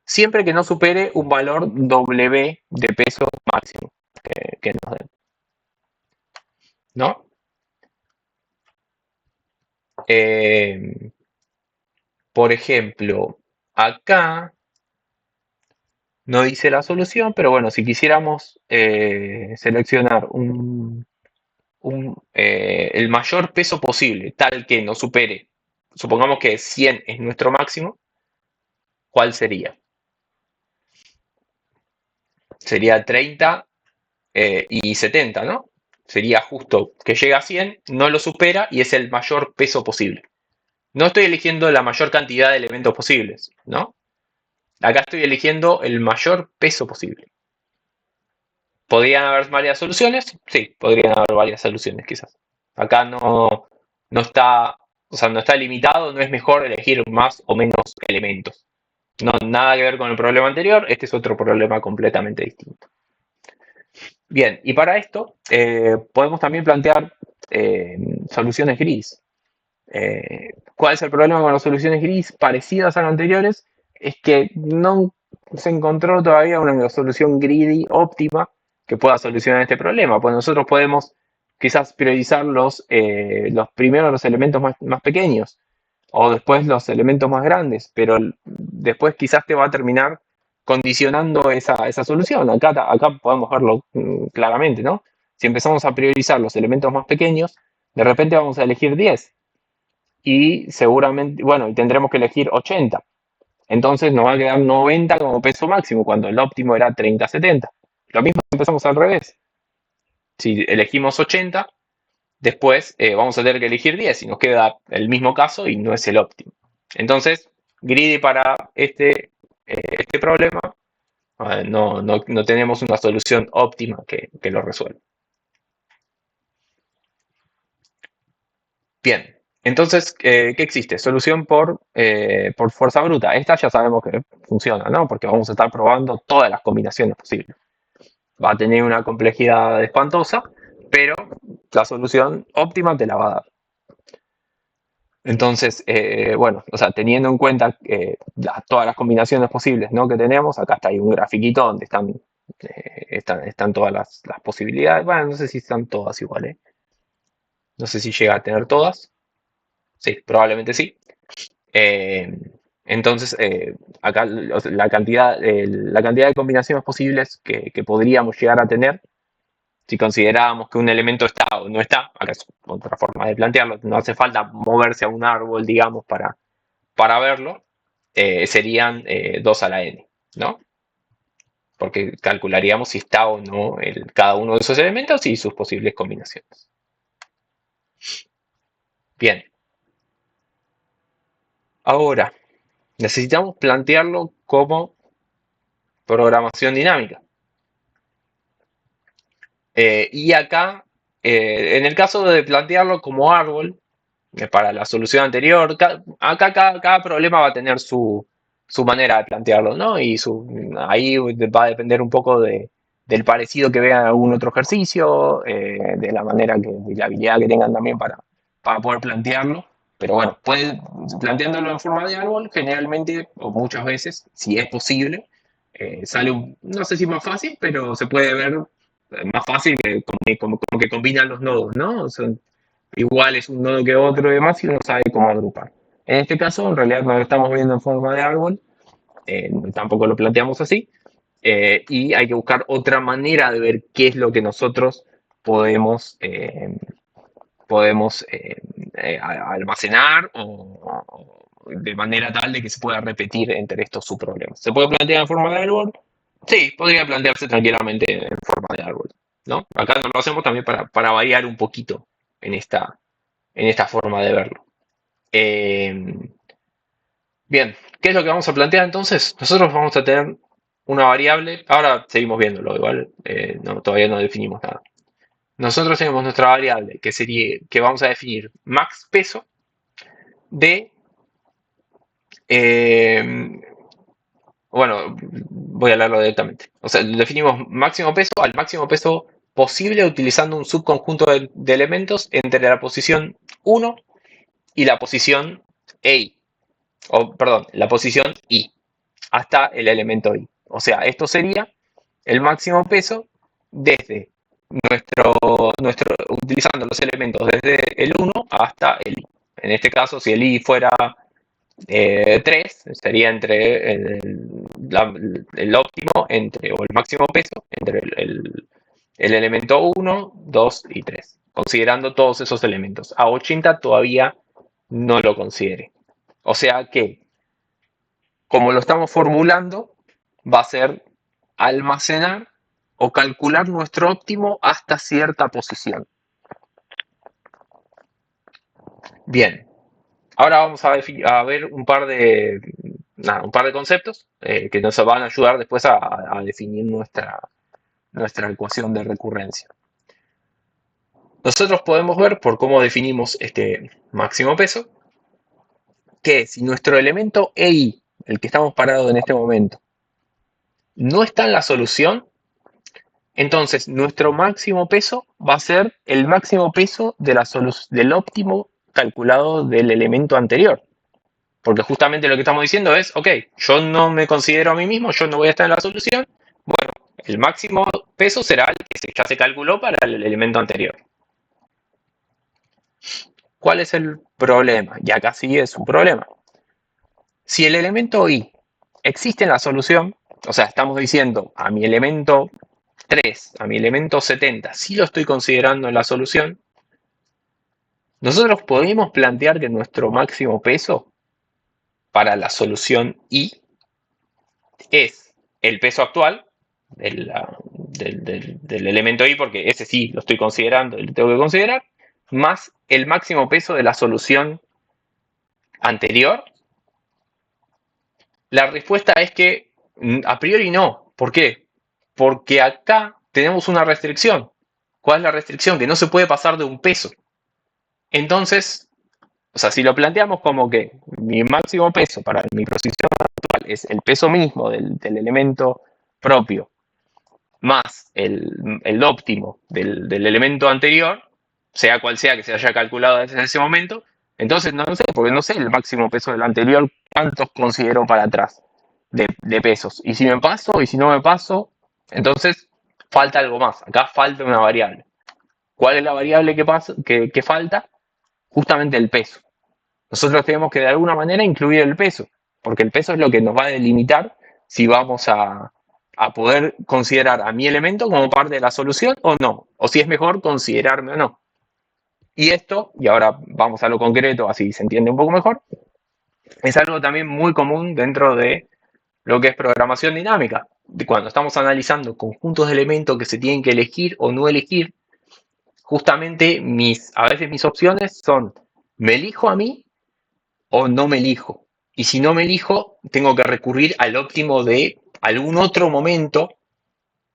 siempre que no supere un valor W de peso máximo que nos den, ¿no? Por ejemplo, acá no dice la solución, pero bueno, si quisiéramos seleccionar el mayor peso posible, tal que no supere, supongamos que 100 es nuestro máximo, ¿cuál sería? Sería 30 y 70, ¿no? Sería justo que llega a 100, no lo supera y es el mayor peso posible. No estoy eligiendo la mayor cantidad de elementos posibles, ¿no? Acá estoy eligiendo el mayor peso posible. ¿Podrían haber varias soluciones? Sí, podrían haber varias soluciones quizás. Acá no está, o sea, no está limitado, no es mejor elegir más o menos elementos. No, nada que ver con el problema anterior, este es otro problema completamente distinto. Bien, y para esto podemos también plantear soluciones gris. ¿Cuál es el problema con las soluciones gris parecidas a las anteriores? Es que no se encontró todavía una solución greedy óptima que pueda solucionar este problema. Pues nosotros podemos quizás priorizar los primeros los elementos más pequeños o después los elementos más grandes, pero después quizás te va a terminar condicionando esa solución. Acá podemos verlo claramente, ¿no? Si empezamos a priorizar los elementos más pequeños, de repente vamos a elegir 10 y seguramente, bueno, y tendremos que elegir 80. Entonces nos va a quedar 90 como peso máximo, cuando el óptimo era 30-70. Lo mismo si empezamos al revés. Si elegimos 80, después vamos a tener que elegir 10 y nos queda el mismo caso y no es el óptimo. Entonces, greedy para este problema, no tenemos una solución óptima que lo resuelva. Bien, entonces, ¿qué existe? Solución por fuerza bruta. Esta ya sabemos que funciona, ¿no? Porque vamos a estar probando todas las combinaciones posibles. Va a tener una complejidad espantosa, pero la solución óptima te la va a dar. Entonces, bueno, o sea, teniendo en cuenta todas las combinaciones posibles, ¿no?, que tenemos, acá está ahí un grafiquito donde están todas las posibilidades. Bueno, no sé si están todas igual, no sé si llega a tener todas. Sí, probablemente sí. Entonces, acá la cantidad de combinaciones posibles que podríamos llegar a tener, si considerábamos que un elemento está o no está, acá es otra forma de plantearlo, no hace falta moverse a un árbol, digamos, para verlo, serían 2 a la n, ¿no? Porque calcularíamos si está o no cada uno de esos elementos y sus posibles combinaciones. Bien. Ahora, necesitamos plantearlo como programación dinámica. Y acá, en el caso de plantearlo como árbol, para la solución anterior, acá cada problema va a tener su manera de plantearlo, ¿no? Y ahí va a depender un poco del parecido que vean en algún otro ejercicio, de la manera de la habilidad que tengan también para poder plantearlo. Pero bueno, planteándolo en forma de árbol, generalmente, o muchas veces, si es posible, sale no sé si más fácil, pero se puede ver más fácil como que combinan los nodos, ¿no? Son iguales un nodo que otro y demás, y uno sabe cómo agrupar. En este caso, en realidad no lo estamos viendo en forma de árbol, tampoco lo planteamos así, y hay que buscar otra manera de ver qué es lo que nosotros podemos almacenar o de manera tal de que se pueda repetir entre estos subproblemas. ¿Se puede plantear en forma de árbol? Sí, podría plantearse tranquilamente en forma de árbol, ¿no? Acá lo hacemos también para variar un poquito en esta forma de verlo. Bien, ¿qué es lo que vamos a plantear entonces? Nosotros vamos a tener una variable, ahora seguimos viéndolo igual, todavía no definimos nada. nosotros tenemos nuestra variable que sería que vamos a definir max peso de, bueno, voy a hablarlo directamente. O sea, definimos máximo peso al máximo peso posible utilizando un subconjunto de elementos entre la posición 1 y la posición I, o perdón, la posición I, hasta el elemento I. O sea, esto sería el máximo peso desde utilizando los elementos desde el 1 hasta el I. En este caso, si el I fuera 3, sería entre el óptimo entre, o el máximo peso entre el elemento 1, 2 y 3, considerando todos esos elementos. A 80 todavía no lo considere. O sea que, como lo estamos formulando, va a ser almacenar o calcular nuestro óptimo hasta cierta posición. Bien, ahora vamos a ver un par de conceptos que nos van a ayudar después a definir nuestra ecuación de recurrencia. Nosotros podemos ver por cómo definimos este máximo peso, que si nuestro elemento EI, el que estamos parados en este momento, no está en la solución, entonces nuestro máximo peso va a ser el máximo peso del óptimo calculado del elemento anterior. Porque justamente lo que estamos diciendo es, ok, yo no me considero a mí mismo, yo no voy a estar en la solución. Bueno, el máximo peso será el que ya se calculó para el elemento anterior. ¿Cuál es el problema? Y acá sí es un problema. Si el elemento I existe en la solución, o sea, estamos diciendo a mi elemento 3, a mi elemento 70, si lo estoy considerando en la solución, nosotros podemos plantear que nuestro máximo peso para la solución I es el peso actual del elemento I, porque ese sí lo estoy considerando y lo tengo que considerar, más el máximo peso de la solución anterior. La respuesta es que a priori no. ¿Por qué? Porque acá tenemos una restricción. ¿Cuál es la restricción? Que no se puede pasar de un peso. Entonces, o sea, si lo planteamos como que mi máximo peso para mi posición actual es el peso mismo del elemento propio más el óptimo del elemento anterior, sea cual sea que se haya calculado desde ese momento, entonces no sé, porque no sé el máximo peso del anterior, cuántos considero para atrás de pesos. Y si me paso, y si no me paso, entonces falta algo más. Acá falta una variable. ¿Cuál es la variable que falta? Justamente el peso. Nosotros tenemos que de alguna manera incluir el peso, porque el peso es lo que nos va a delimitar si vamos a poder considerar a mi elemento como parte de la solución o no, o si es mejor considerarme o no. Y esto, y ahora vamos a lo concreto, así se entiende un poco mejor, es algo también muy común dentro de lo que es programación dinámica. Cuando estamos analizando conjuntos de elementos que se tienen que elegir o no elegir, justamente a veces mis opciones son, ¿me elijo a mí o no me elijo? Y si no me elijo, tengo que recurrir al óptimo de algún otro momento,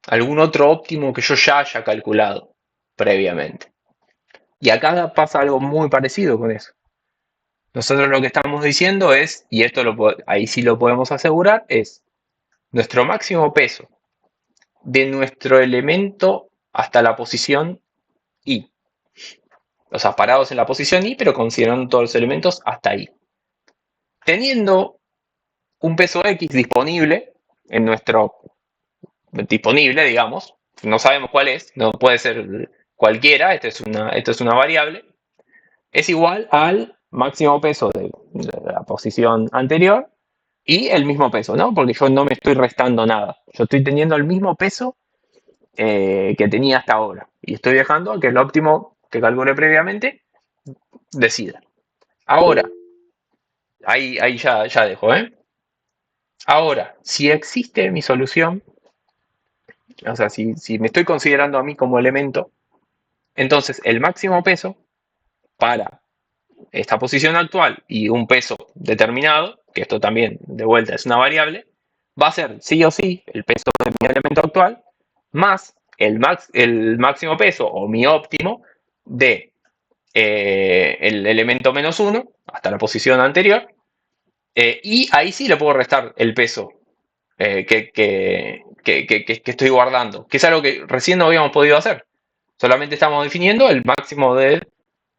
algún otro óptimo que yo ya haya calculado previamente. Y acá pasa algo muy parecido con eso. Nosotros lo que estamos diciendo es, y esto ahí sí lo podemos asegurar, es nuestro máximo peso de nuestro elemento hasta la posición I. O sea, parados en la posición I, pero considerando todos los elementos hasta I. Teniendo un peso X disponible en nuestro digamos, no sabemos cuál es, no puede ser cualquiera, esta es una variable, es igual al máximo peso de la posición anterior y el mismo peso, ¿no? Porque yo no me estoy restando nada, yo estoy teniendo el mismo peso que tenía hasta ahora y estoy dejando a que el óptimo que calculé previamente decida. Ahora, ahí ya dejo, ¿eh? Ahora, si existe mi solución, o sea, si me estoy considerando a mí como elemento, entonces el máximo peso para esta posición actual y un peso determinado, que esto también de vuelta es una variable, va a ser sí o sí el peso de mi elemento actual más el máximo peso o mi óptimo de el elemento -1 hasta la posición anterior, y ahí sí le puedo restar el peso que estoy guardando, que es algo que recién no habíamos podido hacer. Solamente estamos definiendo el máximo de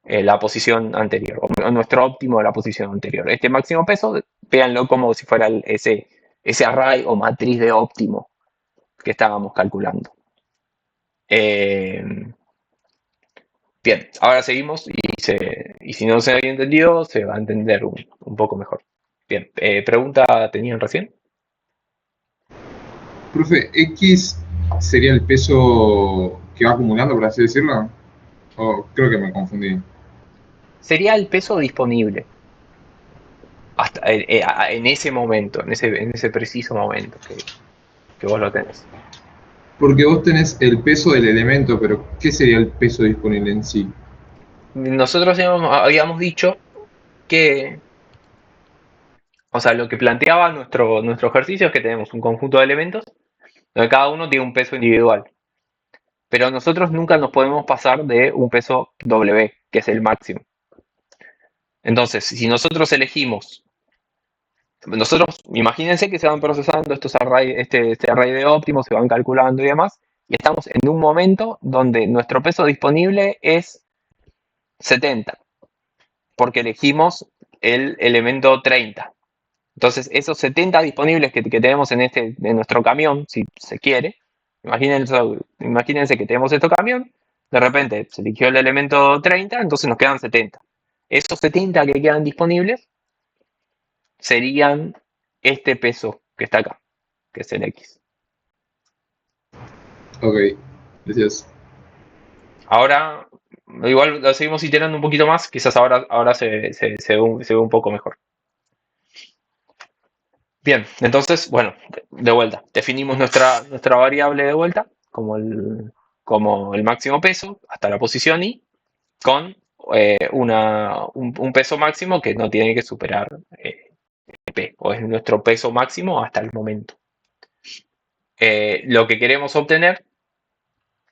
la posición anterior, o nuestro óptimo de la posición anterior. Este máximo peso, véanlo como si fuera ese array o matriz de óptimo que estábamos calculando. Bien, ahora seguimos y si no se había entendido, se va a entender un poco mejor. Bien, ¿pregunta tenían recién? Profe, X sería el peso que va acumulando, por así decirlo. O creo que me confundí. Sería el peso disponible hasta en ese momento, en ese preciso momento que vos lo tenés. Porque vos tenés el peso del elemento, pero ¿qué sería el peso disponible en sí? Nosotros habíamos dicho que, o sea, lo que planteaba nuestro ejercicio es que tenemos un conjunto de elementos donde cada uno tiene un peso individual. Pero nosotros nunca nos podemos pasar de un peso W, que es el máximo. Entonces, si nosotros elegimos, imagínense que se van procesando estos array, este array de óptimos, se van calculando y demás, y estamos en un momento donde nuestro peso disponible es 70, porque elegimos el elemento 30. Entonces, esos 70 disponibles que tenemos en nuestro camión, si se quiere, imagínense que tenemos este camión, de repente se eligió el elemento 30, entonces nos quedan 70. Esos 70 que quedan disponibles serían este peso que está acá, que es el X. Ok, gracias. Ahora, igual lo seguimos iterando un poquito más, quizás ahora se ve un poco mejor. Bien, entonces, bueno, de vuelta, definimos nuestra variable de vuelta como el máximo peso hasta la posición y con un peso máximo que no tiene que superar P, o es nuestro peso máximo hasta el momento. Lo que queremos obtener,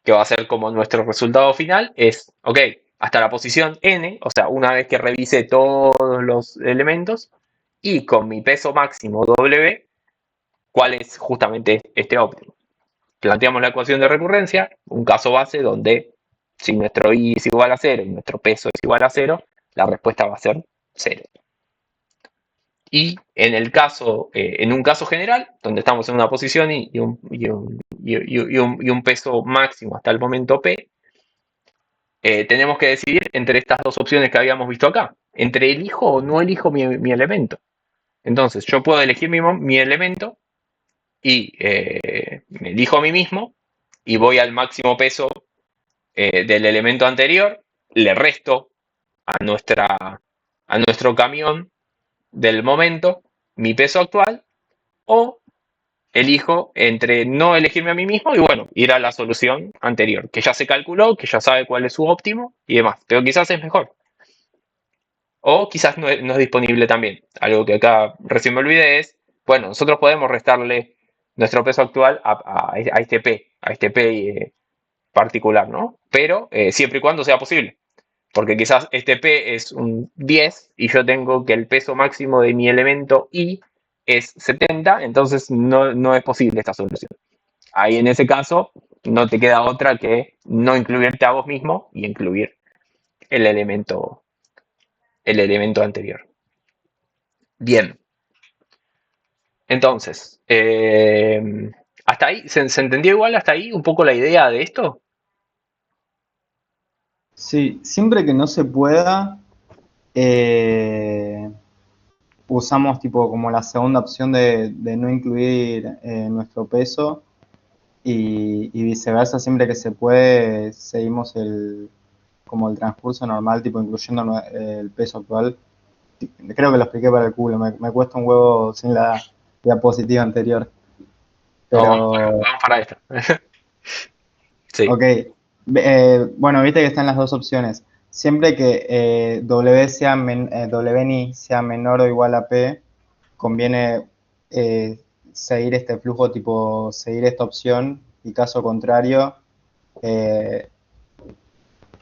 que va a ser como nuestro resultado final, es, ok, hasta la posición n, o sea, una vez que revise todos los elementos, y con mi peso máximo W, ¿cuál es justamente este óptimo? Planteamos la ecuación de recurrencia, un caso base donde si nuestro I es igual a 0 y nuestro peso es igual a 0, la respuesta va a ser 0. Y en un caso general, donde estamos en una posición y un peso máximo hasta el momento P, tenemos que decidir entre estas dos opciones que habíamos visto acá, entre elijo o no elijo mi elemento. Entonces, yo puedo elegir mi elemento y me elijo a mí mismo y voy al máximo peso del elemento anterior, le resto a nuestro camión del momento mi peso actual, o elijo entre no elegirme a mí mismo y bueno, ir a la solución anterior, que ya se calculó, que ya sabe cuál es su óptimo y demás, pero quizás es mejor. O quizás no es disponible también. Algo que acá recién me olvidé es, bueno, nosotros podemos restarle nuestro peso actual a este P particular, ¿no? Pero siempre y cuando sea posible. Porque quizás este P es un 10 y yo tengo que el peso máximo de mi elemento I es 70, entonces no es posible esta solución. Ahí en ese caso no te queda otra que no incluirte a vos mismo y incluir el elemento anterior. Bien. Entonces, hasta ahí, ¿se entendió igual hasta ahí un poco la idea de esto? Sí, siempre que no se pueda, usamos tipo como la segunda opción de no incluir nuestro peso y viceversa, siempre que se puede, seguimos como el transcurso normal, tipo incluyendo el peso actual. Creo que lo expliqué para el culo, me cuesta un huevo sin la diapositiva anterior. No, Pero, vamos para esto. Sí. ok. Bueno, viste que están las dos opciones. Siempre que WNI sea menor o igual a P, conviene seguir este flujo, tipo seguir esta opción, y caso contrario, eh,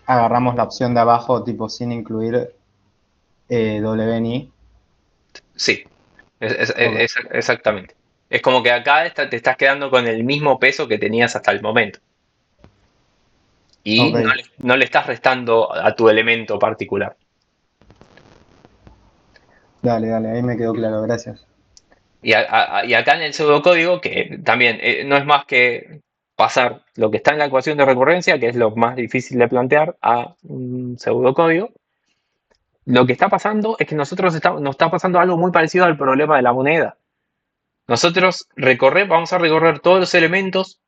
agarramos la opción de abajo, tipo sin incluir W en I. Sí, Ok. exactamente. Es como que acá te estás quedando con el mismo peso que tenías hasta el momento. Y Ok, no le estás restando a tu elemento particular. dale, dale, ahí me quedó claro, gracias. Y acá en el pseudocódigo, que también no es más que pasar lo que está en la ecuación de recurrencia, que es lo más difícil de plantear, a un pseudocódigo. Lo que está pasando es que nos está pasando algo muy parecido al problema de la moneda. Nosotros vamos a recorrer todos los elementos,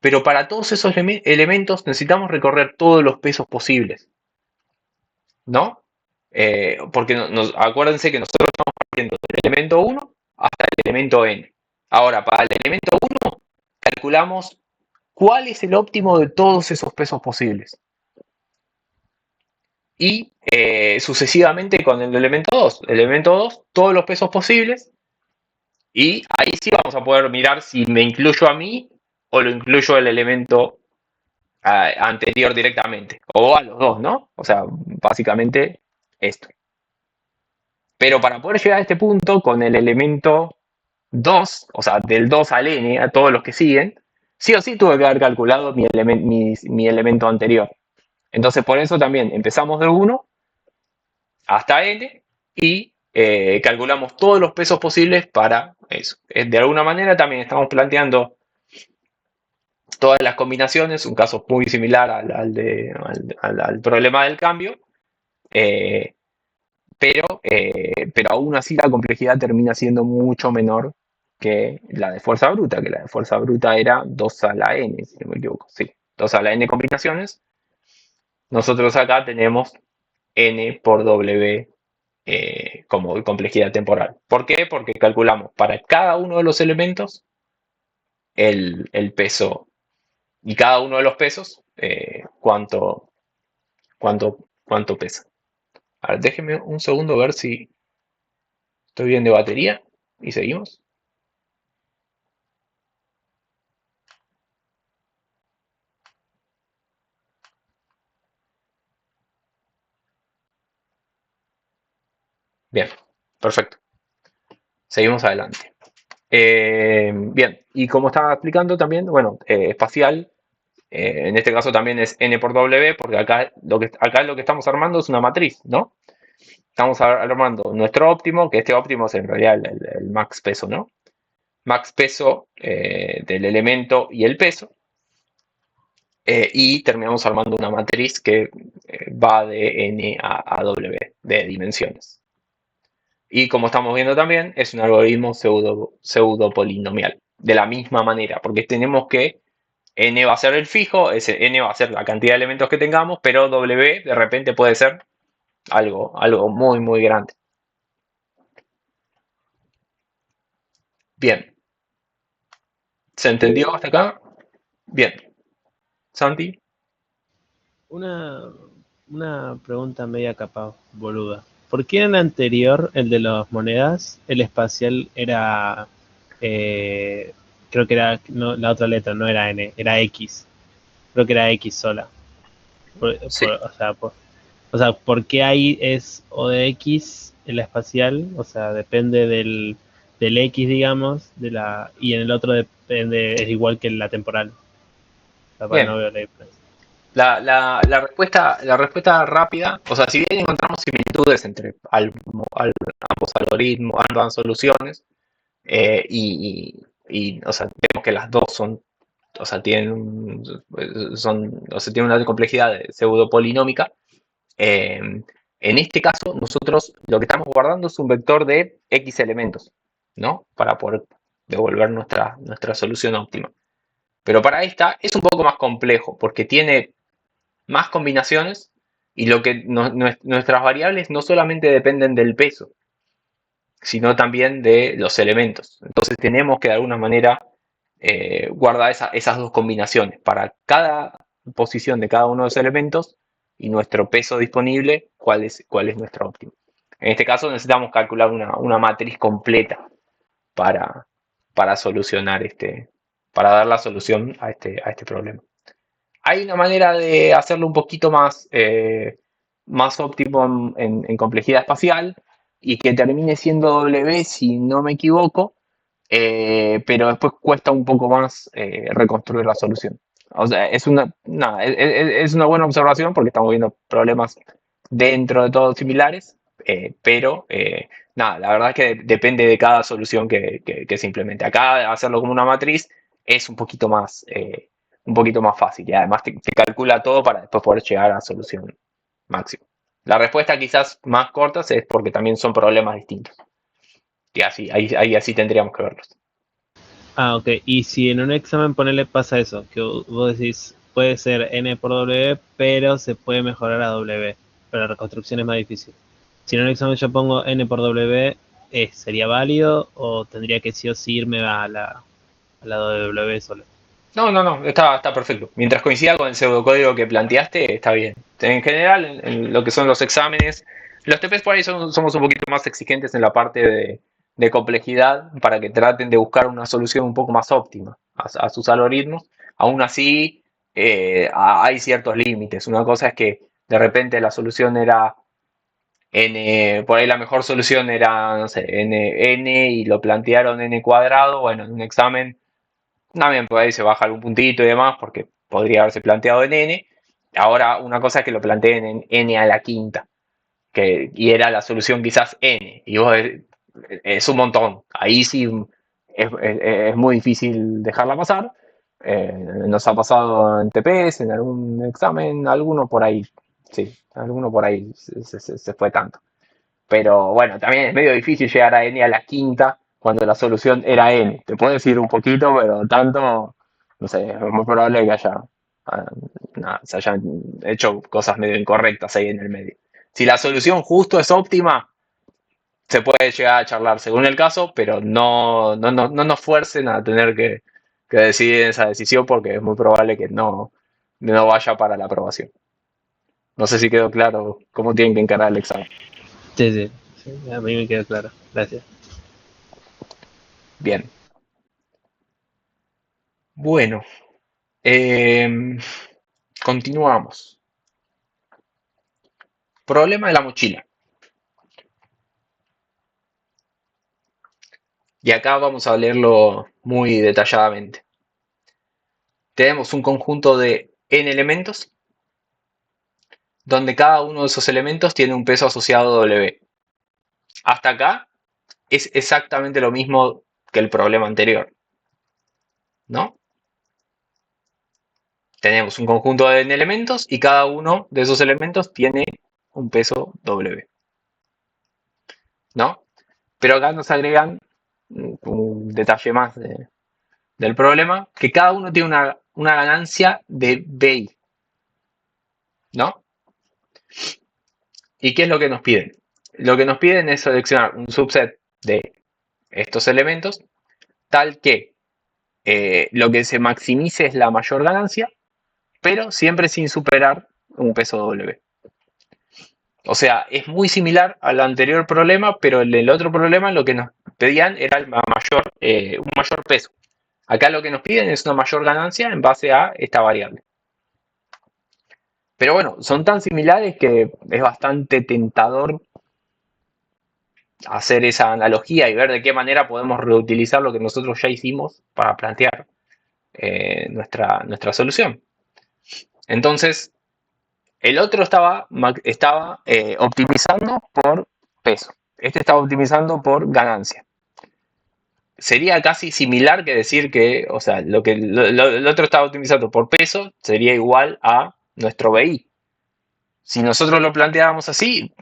pero para todos esos elementos necesitamos recorrer todos los pesos posibles, ¿no? Porque acuérdense que nosotros estamos partiendo del elemento 1 hasta el elemento n. Ahora, para el elemento 1 calculamos cuál es el óptimo de todos esos pesos posibles. Y sucesivamente con el elemento 2. El elemento 2, todos los pesos posibles. Y ahí sí vamos a poder mirar si me incluyo a mí o lo incluyo el elemento anterior directamente. O a los dos, ¿no? O sea, básicamente esto. Pero para poder llegar a este punto con el elemento 2, o sea, del 2 al n, a todos los que siguen, sí o sí tuve que haber calculado mi elemento anterior. Entonces, por eso también empezamos de 1 hasta n y calculamos todos los pesos posibles para eso. De alguna manera también estamos planteando todas las combinaciones, un caso muy similar al problema del cambio, eh, pero aún así la complejidad termina siendo mucho menor que la de fuerza bruta, que la de fuerza bruta era 2 a la n, si no me equivoco. Sí, 2 a la n combinaciones. Nosotros acá tenemos n por w como complejidad temporal. ¿Por qué? Porque calculamos para cada uno de los elementos el peso y cada uno de los pesos cuánto pesa. A ver, déjenme un segundo ver si estoy bien de batería y seguimos. Bien, perfecto. Seguimos adelante. Bien, y como estaba explicando también, bueno, espacial, en este caso también es n por w, porque acá lo que estamos armando es una matriz, ¿no? Estamos armando nuestro óptimo, que este óptimo es en realidad el max peso, ¿no? Max peso del elemento y el peso. Y terminamos armando una matriz que va de n a w, de dimensiones. Y como estamos viendo también, es un algoritmo pseudo polinomial. De la misma manera, porque tenemos que n va a ser el fijo, n va a ser la cantidad de elementos que tengamos, pero w de repente puede ser algo muy, muy grande. Bien. ¿Se entendió hasta acá? Bien. Santi. Una pregunta media capaz, boluda. ¿Por qué en el anterior, el de las monedas, el espacial era, eh, creo que era, no, la otra letra no era N, era X? Creo que era X sola. Sí. O sea, ¿por qué ahí es O de X en la espacial? O sea, depende del X, digamos, y en el otro depende, es igual que en la temporal. O sea, Bien. no veo la diferencia. La respuesta rápida, o sea, si bien encontramos similitudes entre ambos algoritmos, ambas soluciones, o sea, vemos que las dos o sea, tienen una complejidad pseudopolinómica. En este caso, nosotros lo que estamos guardando es un vector de x elementos, ¿no? Para poder devolver nuestra solución óptima. Pero para esta es un poco más complejo, porque tiene más combinaciones y nuestras variables no solamente dependen del peso, sino también de los elementos. Entonces tenemos que de alguna manera guardar esas dos combinaciones. Para cada posición de cada uno de los elementos y nuestro peso disponible, cuál es nuestro óptimo. En este caso necesitamos calcular una matriz completa para solucionar para dar la solución a este problema. Hay una manera de hacerlo un poquito más óptimo en complejidad espacial y que termine siendo W, si no me equivoco, pero después cuesta un poco más reconstruir la solución. O sea, nada, es una buena observación porque estamos viendo problemas dentro de todos similares, pero nada, la verdad es que depende de cada solución que se implemente. Acá hacerlo como una matriz es un poquito más fácil y además te calcula todo para después poder llegar a la solución máxima. La respuesta quizás más corta es porque también son problemas distintos. Y así, ahí así tendríamos que verlos. Ah, ok. Y si en un examen ponerle pasa eso, que vos decís, puede ser N por W, pero se puede mejorar a W, pero la reconstrucción es más difícil. Si en un examen yo pongo N por W, ¿sería válido o tendría que sí o sí irme a la W solo? No, está perfecto. Mientras coincida con el pseudocódigo que planteaste, está bien. En general, en lo que son los exámenes, los TPs por ahí somos un poquito más exigentes en la parte de complejidad para que traten de buscar una solución un poco más óptima a sus algoritmos. Aún así, hay ciertos límites. Una cosa es que de repente la solución era por ahí la mejor solución era, no sé, n y lo plantearon n cuadrado. Bueno, en un examen también por ahí se baja algún puntito y demás, porque podría haberse planteado en n. Ahora, una cosa es que lo planteen en n a la quinta, y era la solución quizás n, y vos es un montón. Ahí sí es muy difícil dejarla pasar. Nos ha pasado en TPS, en algún examen, alguno por ahí, sí, alguno por ahí se fue tanto. Pero bueno, también es medio difícil llegar a n a la quinta cuando la solución era n. Te puedo decir un poquito, pero tanto, no sé, es muy probable que se hayan hecho cosas medio incorrectas ahí en el medio. Si la solución justo es óptima, se puede llegar a charlar según el caso, pero no nos fuercen a tener que decidir esa decisión porque es muy probable que no vaya para la aprobación. No sé si quedó claro cómo tienen que encarar el examen. Sí, a mí me quedó claro. Gracias. Bien. Bueno, continuamos. Problema de la mochila. Y acá vamos a leerlo muy detalladamente. Tenemos un conjunto de n elementos, donde cada uno de esos elementos tiene un peso asociado W. Hasta acá es exactamente lo mismo que el problema anterior, ¿no? Tenemos un conjunto de n elementos y cada uno de esos elementos tiene un peso W, ¿no? Pero acá nos agregan un detalle más del problema, que cada uno tiene una ganancia de BI, ¿no? ¿Y qué es lo que nos piden? Lo que nos piden es seleccionar un subset de estos elementos tal que lo que se maximice es la mayor ganancia, pero siempre sin superar un peso W. O sea, es muy similar al anterior problema, pero en el otro problema lo que nos pedían era un mayor peso. Acá lo que nos piden es una mayor ganancia en base a esta variable. Pero bueno, son tan similares que es bastante tentador hacer esa analogía y ver de qué manera podemos reutilizar lo que nosotros ya hicimos para plantear nuestra solución. Entonces, el otro estaba optimizando por peso. Este estaba optimizando por ganancia. Sería casi similar que decir que, o sea, lo que el otro estaba optimizando por peso sería igual a nuestro BI. Si nosotros lo planteáramos así,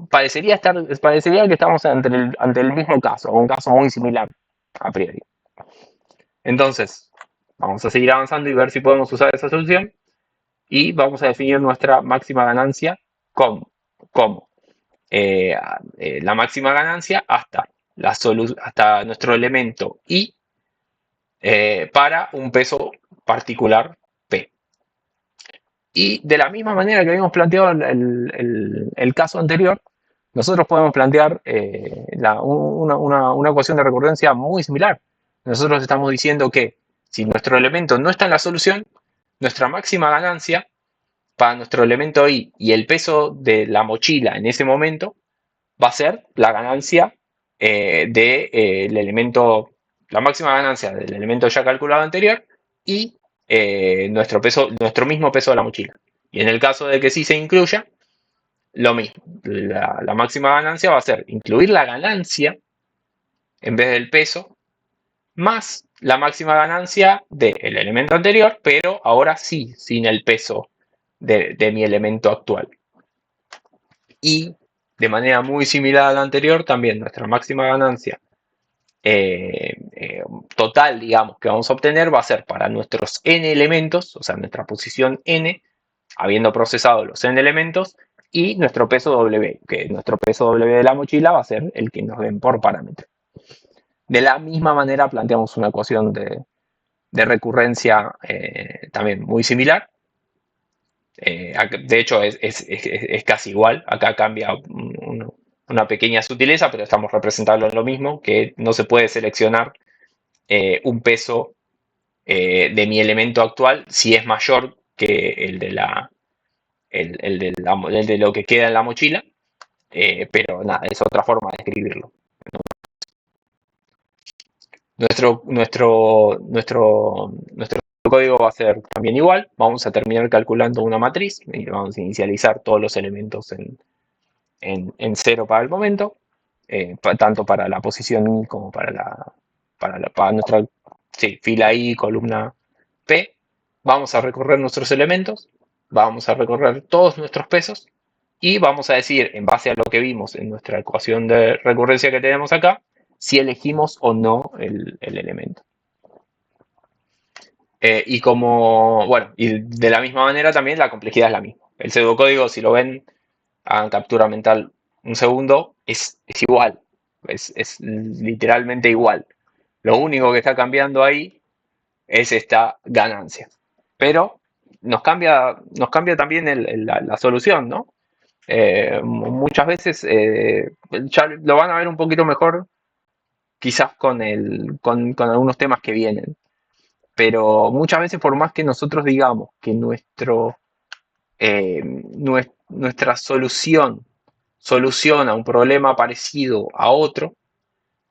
parecería que estamos ante el mismo caso, un caso muy similar a priori. Entonces, vamos a seguir avanzando y ver si podemos usar esa solución. Y vamos a definir nuestra máxima ganancia como la máxima ganancia hasta nuestro elemento I para un peso particular P. Y de la misma manera que habíamos planteado el caso anterior, nosotros podemos plantear una ecuación de recurrencia muy similar. Nosotros estamos diciendo que si nuestro elemento no está en la solución, nuestra máxima ganancia para nuestro elemento i y el peso de la mochila en ese momento va a ser la ganancia del elemento, la máxima ganancia del elemento ya calculado anterior y nuestro mismo peso de la mochila. Y en el caso de que sí se incluya, lo mismo. La máxima ganancia va a ser incluir la ganancia en vez del peso, más la máxima ganancia del elemento anterior, pero ahora sí, sin el peso de mi elemento actual. Y de manera muy similar a la anterior, también nuestra máxima ganancia total, digamos, que vamos a obtener va a ser para nuestros n elementos, o sea, nuestra posición n, habiendo procesado los n elementos, y nuestro peso W, que nuestro peso W de la mochila va a ser el que nos den por parámetro. De la misma manera planteamos una ecuación de recurrencia también muy similar. De hecho, es casi igual. Acá cambia una pequeña sutileza, pero estamos representando lo mismo, que no se puede seleccionar un peso de mi elemento actual si es mayor que el de lo que queda en la mochila. Pero nada, es otra forma de escribirlo. Nuestro código va a ser también igual. Vamos a terminar calculando una matriz y vamos a inicializar todos los elementos en 0 para el momento, tanto para la posición I como para nuestra fila I, columna P. Vamos a recorrer nuestros elementos, vamos a recorrer todos nuestros pesos y vamos a decir, en base a lo que vimos en nuestra ecuación de recurrencia que tenemos acá, si elegimos o no el elemento. Y de la misma manera también la complejidad es la misma. El pseudocódigo, si lo ven, hagan captura mental un segundo, es igual. Es literalmente igual. Lo único que está cambiando ahí es esta ganancia. Pero nos cambia también la solución, ¿no? Muchas veces ya lo van a ver un poquito mejor, quizás con algunos temas que vienen. Pero muchas veces, por más que nosotros digamos que nuestra solución soluciona un problema parecido a otro,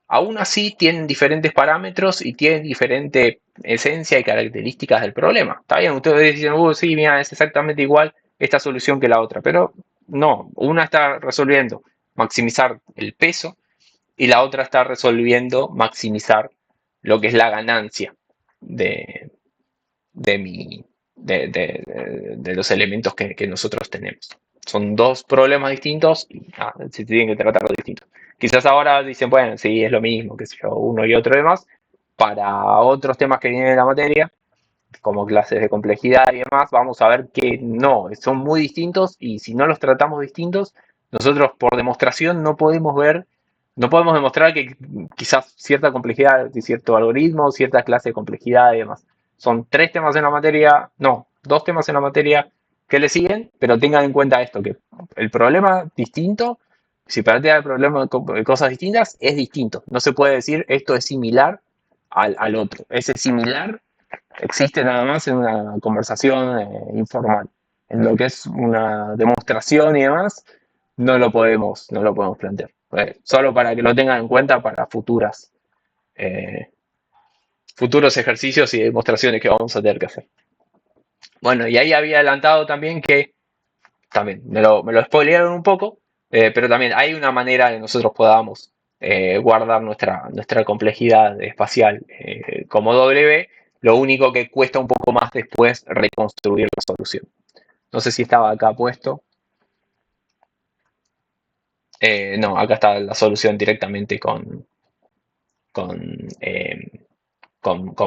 aún así tienen diferentes parámetros y tienen diferente esencia y características del problema. Está bien, ustedes dicen, sí, mira, es exactamente igual esta solución que la otra, pero no, una está resolviendo maximizar el peso y la otra está resolviendo maximizar lo que es la ganancia de los elementos que nosotros tenemos. Son dos problemas distintos y se tienen que tratar distintos. Quizás ahora dicen, bueno, sí, es lo mismo, qué sé yo, uno y otro demás. Para otros temas que vienen en la materia, como clases de complejidad y demás, vamos a ver que no, son muy distintos y si no los tratamos distintos, nosotros por demostración no podemos demostrar que quizás cierta complejidad de cierto algoritmo, cierta clase de complejidad y demás. Son 3 temas en la materia, no, 2 temas en la materia que le siguen, pero tengan en cuenta esto, que el problema distinto, si plantea el problema de cosas distintas, es distinto. No se puede decir esto es similar al otro. Ese similar existe nada más en una conversación informal. En lo que es una demostración y demás, no lo podemos plantear. Solo para que lo tengan en cuenta para futuros ejercicios y demostraciones que vamos a tener que hacer. Bueno, y ahí había adelantado también que, también me lo spoilearon un poco, pero también hay una manera de nosotros podamos guardar nuestra complejidad espacial como W. Lo único que cuesta un poco más después reconstruir la solución. No sé si estaba acá puesto. No, acá está la solución directamente con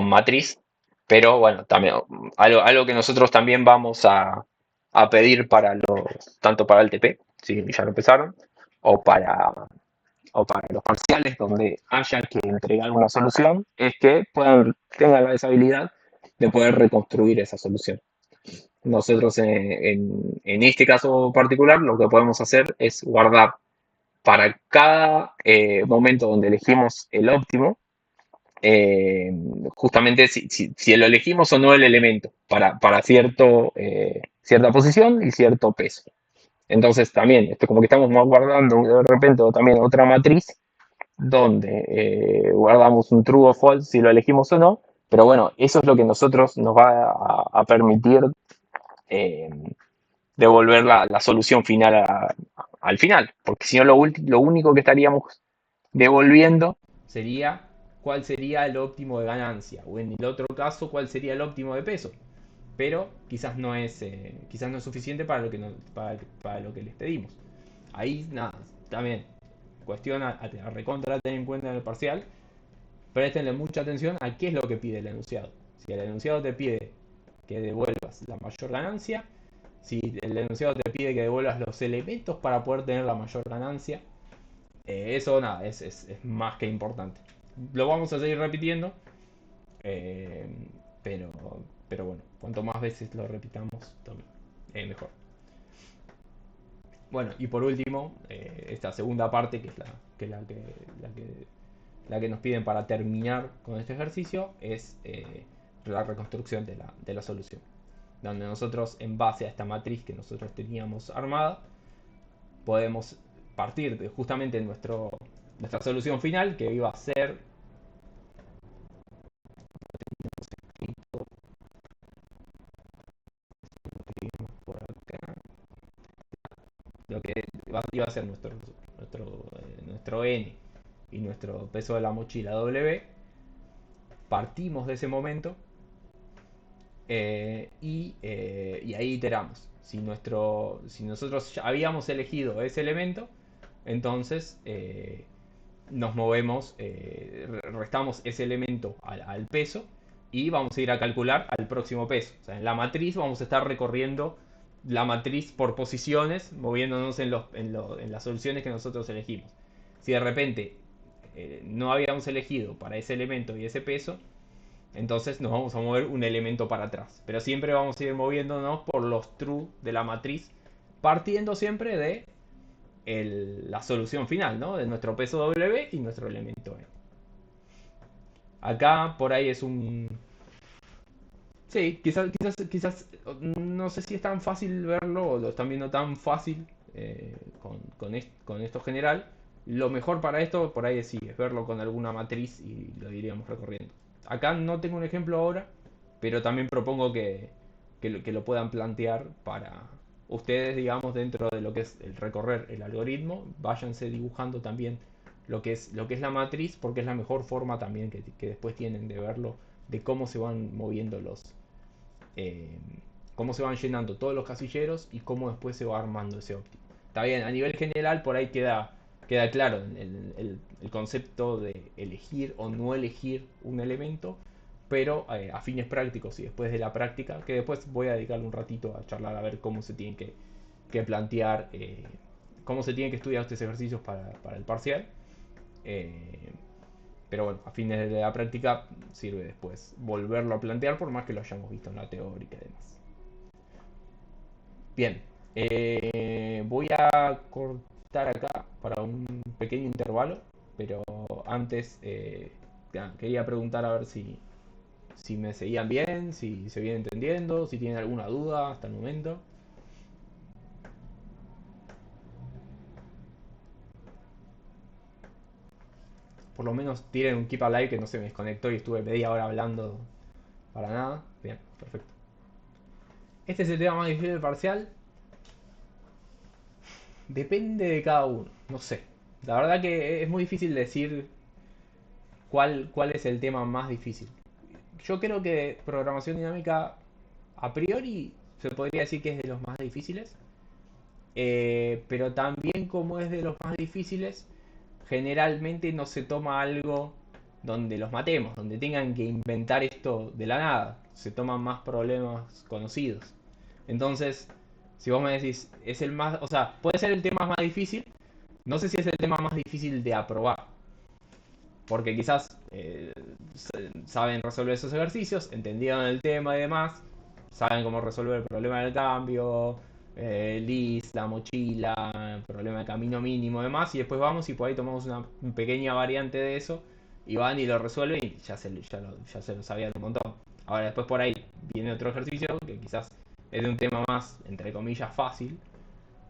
matriz. Pero bueno, también algo que nosotros también vamos a pedir tanto para el TP, si ya lo empezaron, o para los parciales donde haya que entregar una solución, es que tengan esa habilidad de poder reconstruir esa solución. Nosotros en este caso particular lo que podemos hacer es guardar para cada momento donde elegimos el óptimo, eh, justamente si lo elegimos o no el elemento para cierta posición y cierto peso. Entonces también, esto como que estamos guardando de repente también otra matriz donde guardamos un true o false si lo elegimos o no, pero bueno, eso es lo que nosotros nos va a permitir eh, devolver la solución final al final, porque si no lo único que estaríamos devolviendo sería cuál sería el óptimo de ganancia, o en el otro caso cuál sería el óptimo de peso, pero quizás no es suficiente para lo que, para lo que les pedimos. Ahí nada, también cuestión a recontra tener en cuenta en el parcial, préstenle mucha atención a qué es lo que pide el enunciado. Si el enunciado te pide que devuelvas la mayor ganancia, si el enunciado te pide que devuelvas los elementos para poder tener la mayor ganancia, eso nada, es más que importante. Lo vamos a seguir repitiendo, eh, pero, pero bueno, cuanto más veces lo repitamos, mejor. Bueno, y por último, esta segunda parte, que es la que nos piden para terminar con este ejercicio, es la reconstrucción de la solución. Donde nosotros, en base a esta matriz que nosotros teníamos armada, podemos partir de justamente nuestra solución final, que iba a ser por acá, lo que iba a ser nuestro n y nuestro peso de la mochila w. Partimos de ese momento y ahí iteramos. Si nosotros ya habíamos elegido ese elemento, entonces nos movemos, restamos ese elemento al peso y vamos a ir a calcular al próximo peso. O sea, en la matriz vamos a estar recorriendo la matriz por posiciones, moviéndonos en las soluciones que nosotros elegimos. Si de repente no habíamos elegido para ese elemento y ese peso, entonces nos vamos a mover un elemento para atrás. Pero siempre vamos a ir moviéndonos por los true de la matriz, partiendo siempre de la solución final, ¿no? De nuestro peso W y nuestro elemento E. Acá por ahí es un... Sí, quizás no sé si es tan fácil verlo o lo están viendo tan fácil con esto general. Lo mejor para esto por ahí es verlo con alguna matriz y lo iríamos recorriendo. Acá no tengo un ejemplo ahora, pero también propongo que lo puedan plantear para ustedes, digamos, dentro de lo que es el recorrer el algoritmo. Váyanse dibujando también lo que es la matriz, porque es la mejor forma también que después tienen de verlo, de cómo se van moviendo cómo se van llenando todos los casilleros y cómo después se va armando ese óptimo. Está bien, a nivel general por ahí queda claro el concepto de elegir o no elegir un elemento, pero a fines prácticos y después de la práctica, que después voy a dedicarle un ratito a charlar a ver cómo se tienen que plantear, cómo se tienen que estudiar estos ejercicios para el parcial. Pero bueno, a fines de la práctica sirve después volverlo a plantear, por más que lo hayamos visto en la teórica y demás. Bien, voy a cortar acá para un pequeño intervalo, pero antes quería preguntar a ver si me seguían bien, si se viene entendiendo, si tienen alguna duda hasta el momento. Por lo menos tiren un keep alive, que no se me desconectó y estuve media hora hablando para nada. Bien, perfecto. Este es el tema más difícil del parcial. Depende de cada uno, no sé. La verdad que es muy difícil decir cuál es el tema más difícil. Yo creo que programación dinámica a priori se podría decir que es de los más difíciles. Pero también, como es de los más difíciles, generalmente no se toma algo donde los matemos, donde tengan que inventar esto de la nada. Se toman más problemas conocidos. Entonces, si vos me decís, es el más, o sea, puede ser el tema más difícil, no sé si es el tema más difícil de aprobar. Porque quizás saben resolver esos ejercicios, entendieron el tema y demás, saben cómo resolver el problema del cambio, list, la mochila, el problema de camino mínimo y demás, y después vamos y por ahí tomamos una pequeña variante de eso y van y lo resuelven y ya se lo sabían un montón. Ahora después por ahí viene otro ejercicio que quizás es de un tema más, entre comillas, fácil,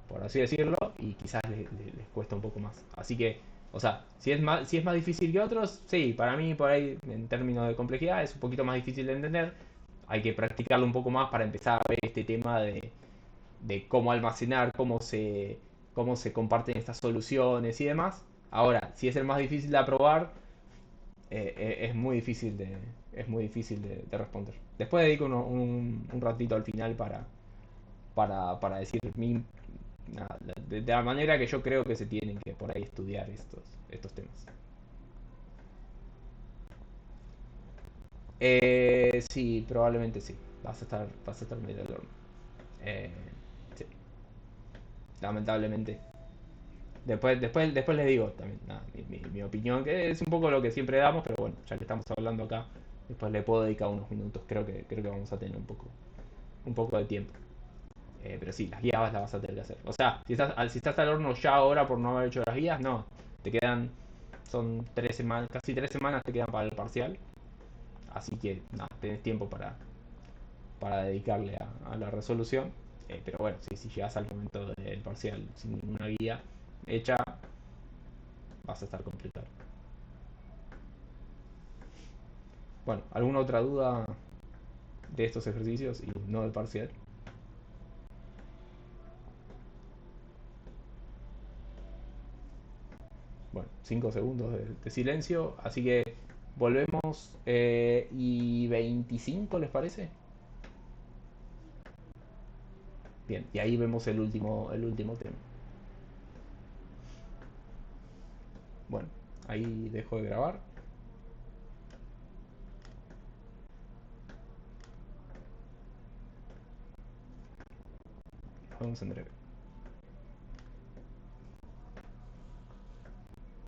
por así decirlo, y quizás les cuesta un poco más. Así que, o sea, si es más difícil que otros, sí, para mí por ahí en términos de complejidad es un poquito más difícil de entender. Hay que practicarlo un poco más para empezar a ver este tema de cómo almacenar, cómo se comparten estas soluciones y demás. Ahora, si es el más difícil de aprobar, es muy difícil de responder. Después dedico un ratito al final para decir de la manera que yo creo que se tienen que por ahí estudiar estos temas. Sí, probablemente sí. Vas a estar medio al horno. Sí, lamentablemente. Después les digo también mi opinión, que es un poco lo que siempre damos, pero bueno, ya que estamos hablando acá, después le puedo dedicar unos minutos. Creo que vamos a tener un poco de tiempo. Pero sí, las guías las vas a tener que hacer. O sea, si estás al horno ya ahora por no haber hecho las guías, no. Te quedan, son 3 semanas, casi 3 semanas te quedan para el parcial. Así que nada, tenés tiempo para dedicarle a la resolución. Pero bueno, si llegas al momento del parcial sin ninguna guía hecha, vas a estar complicado. Bueno, ¿alguna otra duda de estos ejercicios y no del parcial? Bueno, 5 segundos de silencio, así que volvemos y 25, ¿les parece? Bien, y ahí vemos el último tema. Bueno, ahí dejo de grabar. Nos vemos en breve.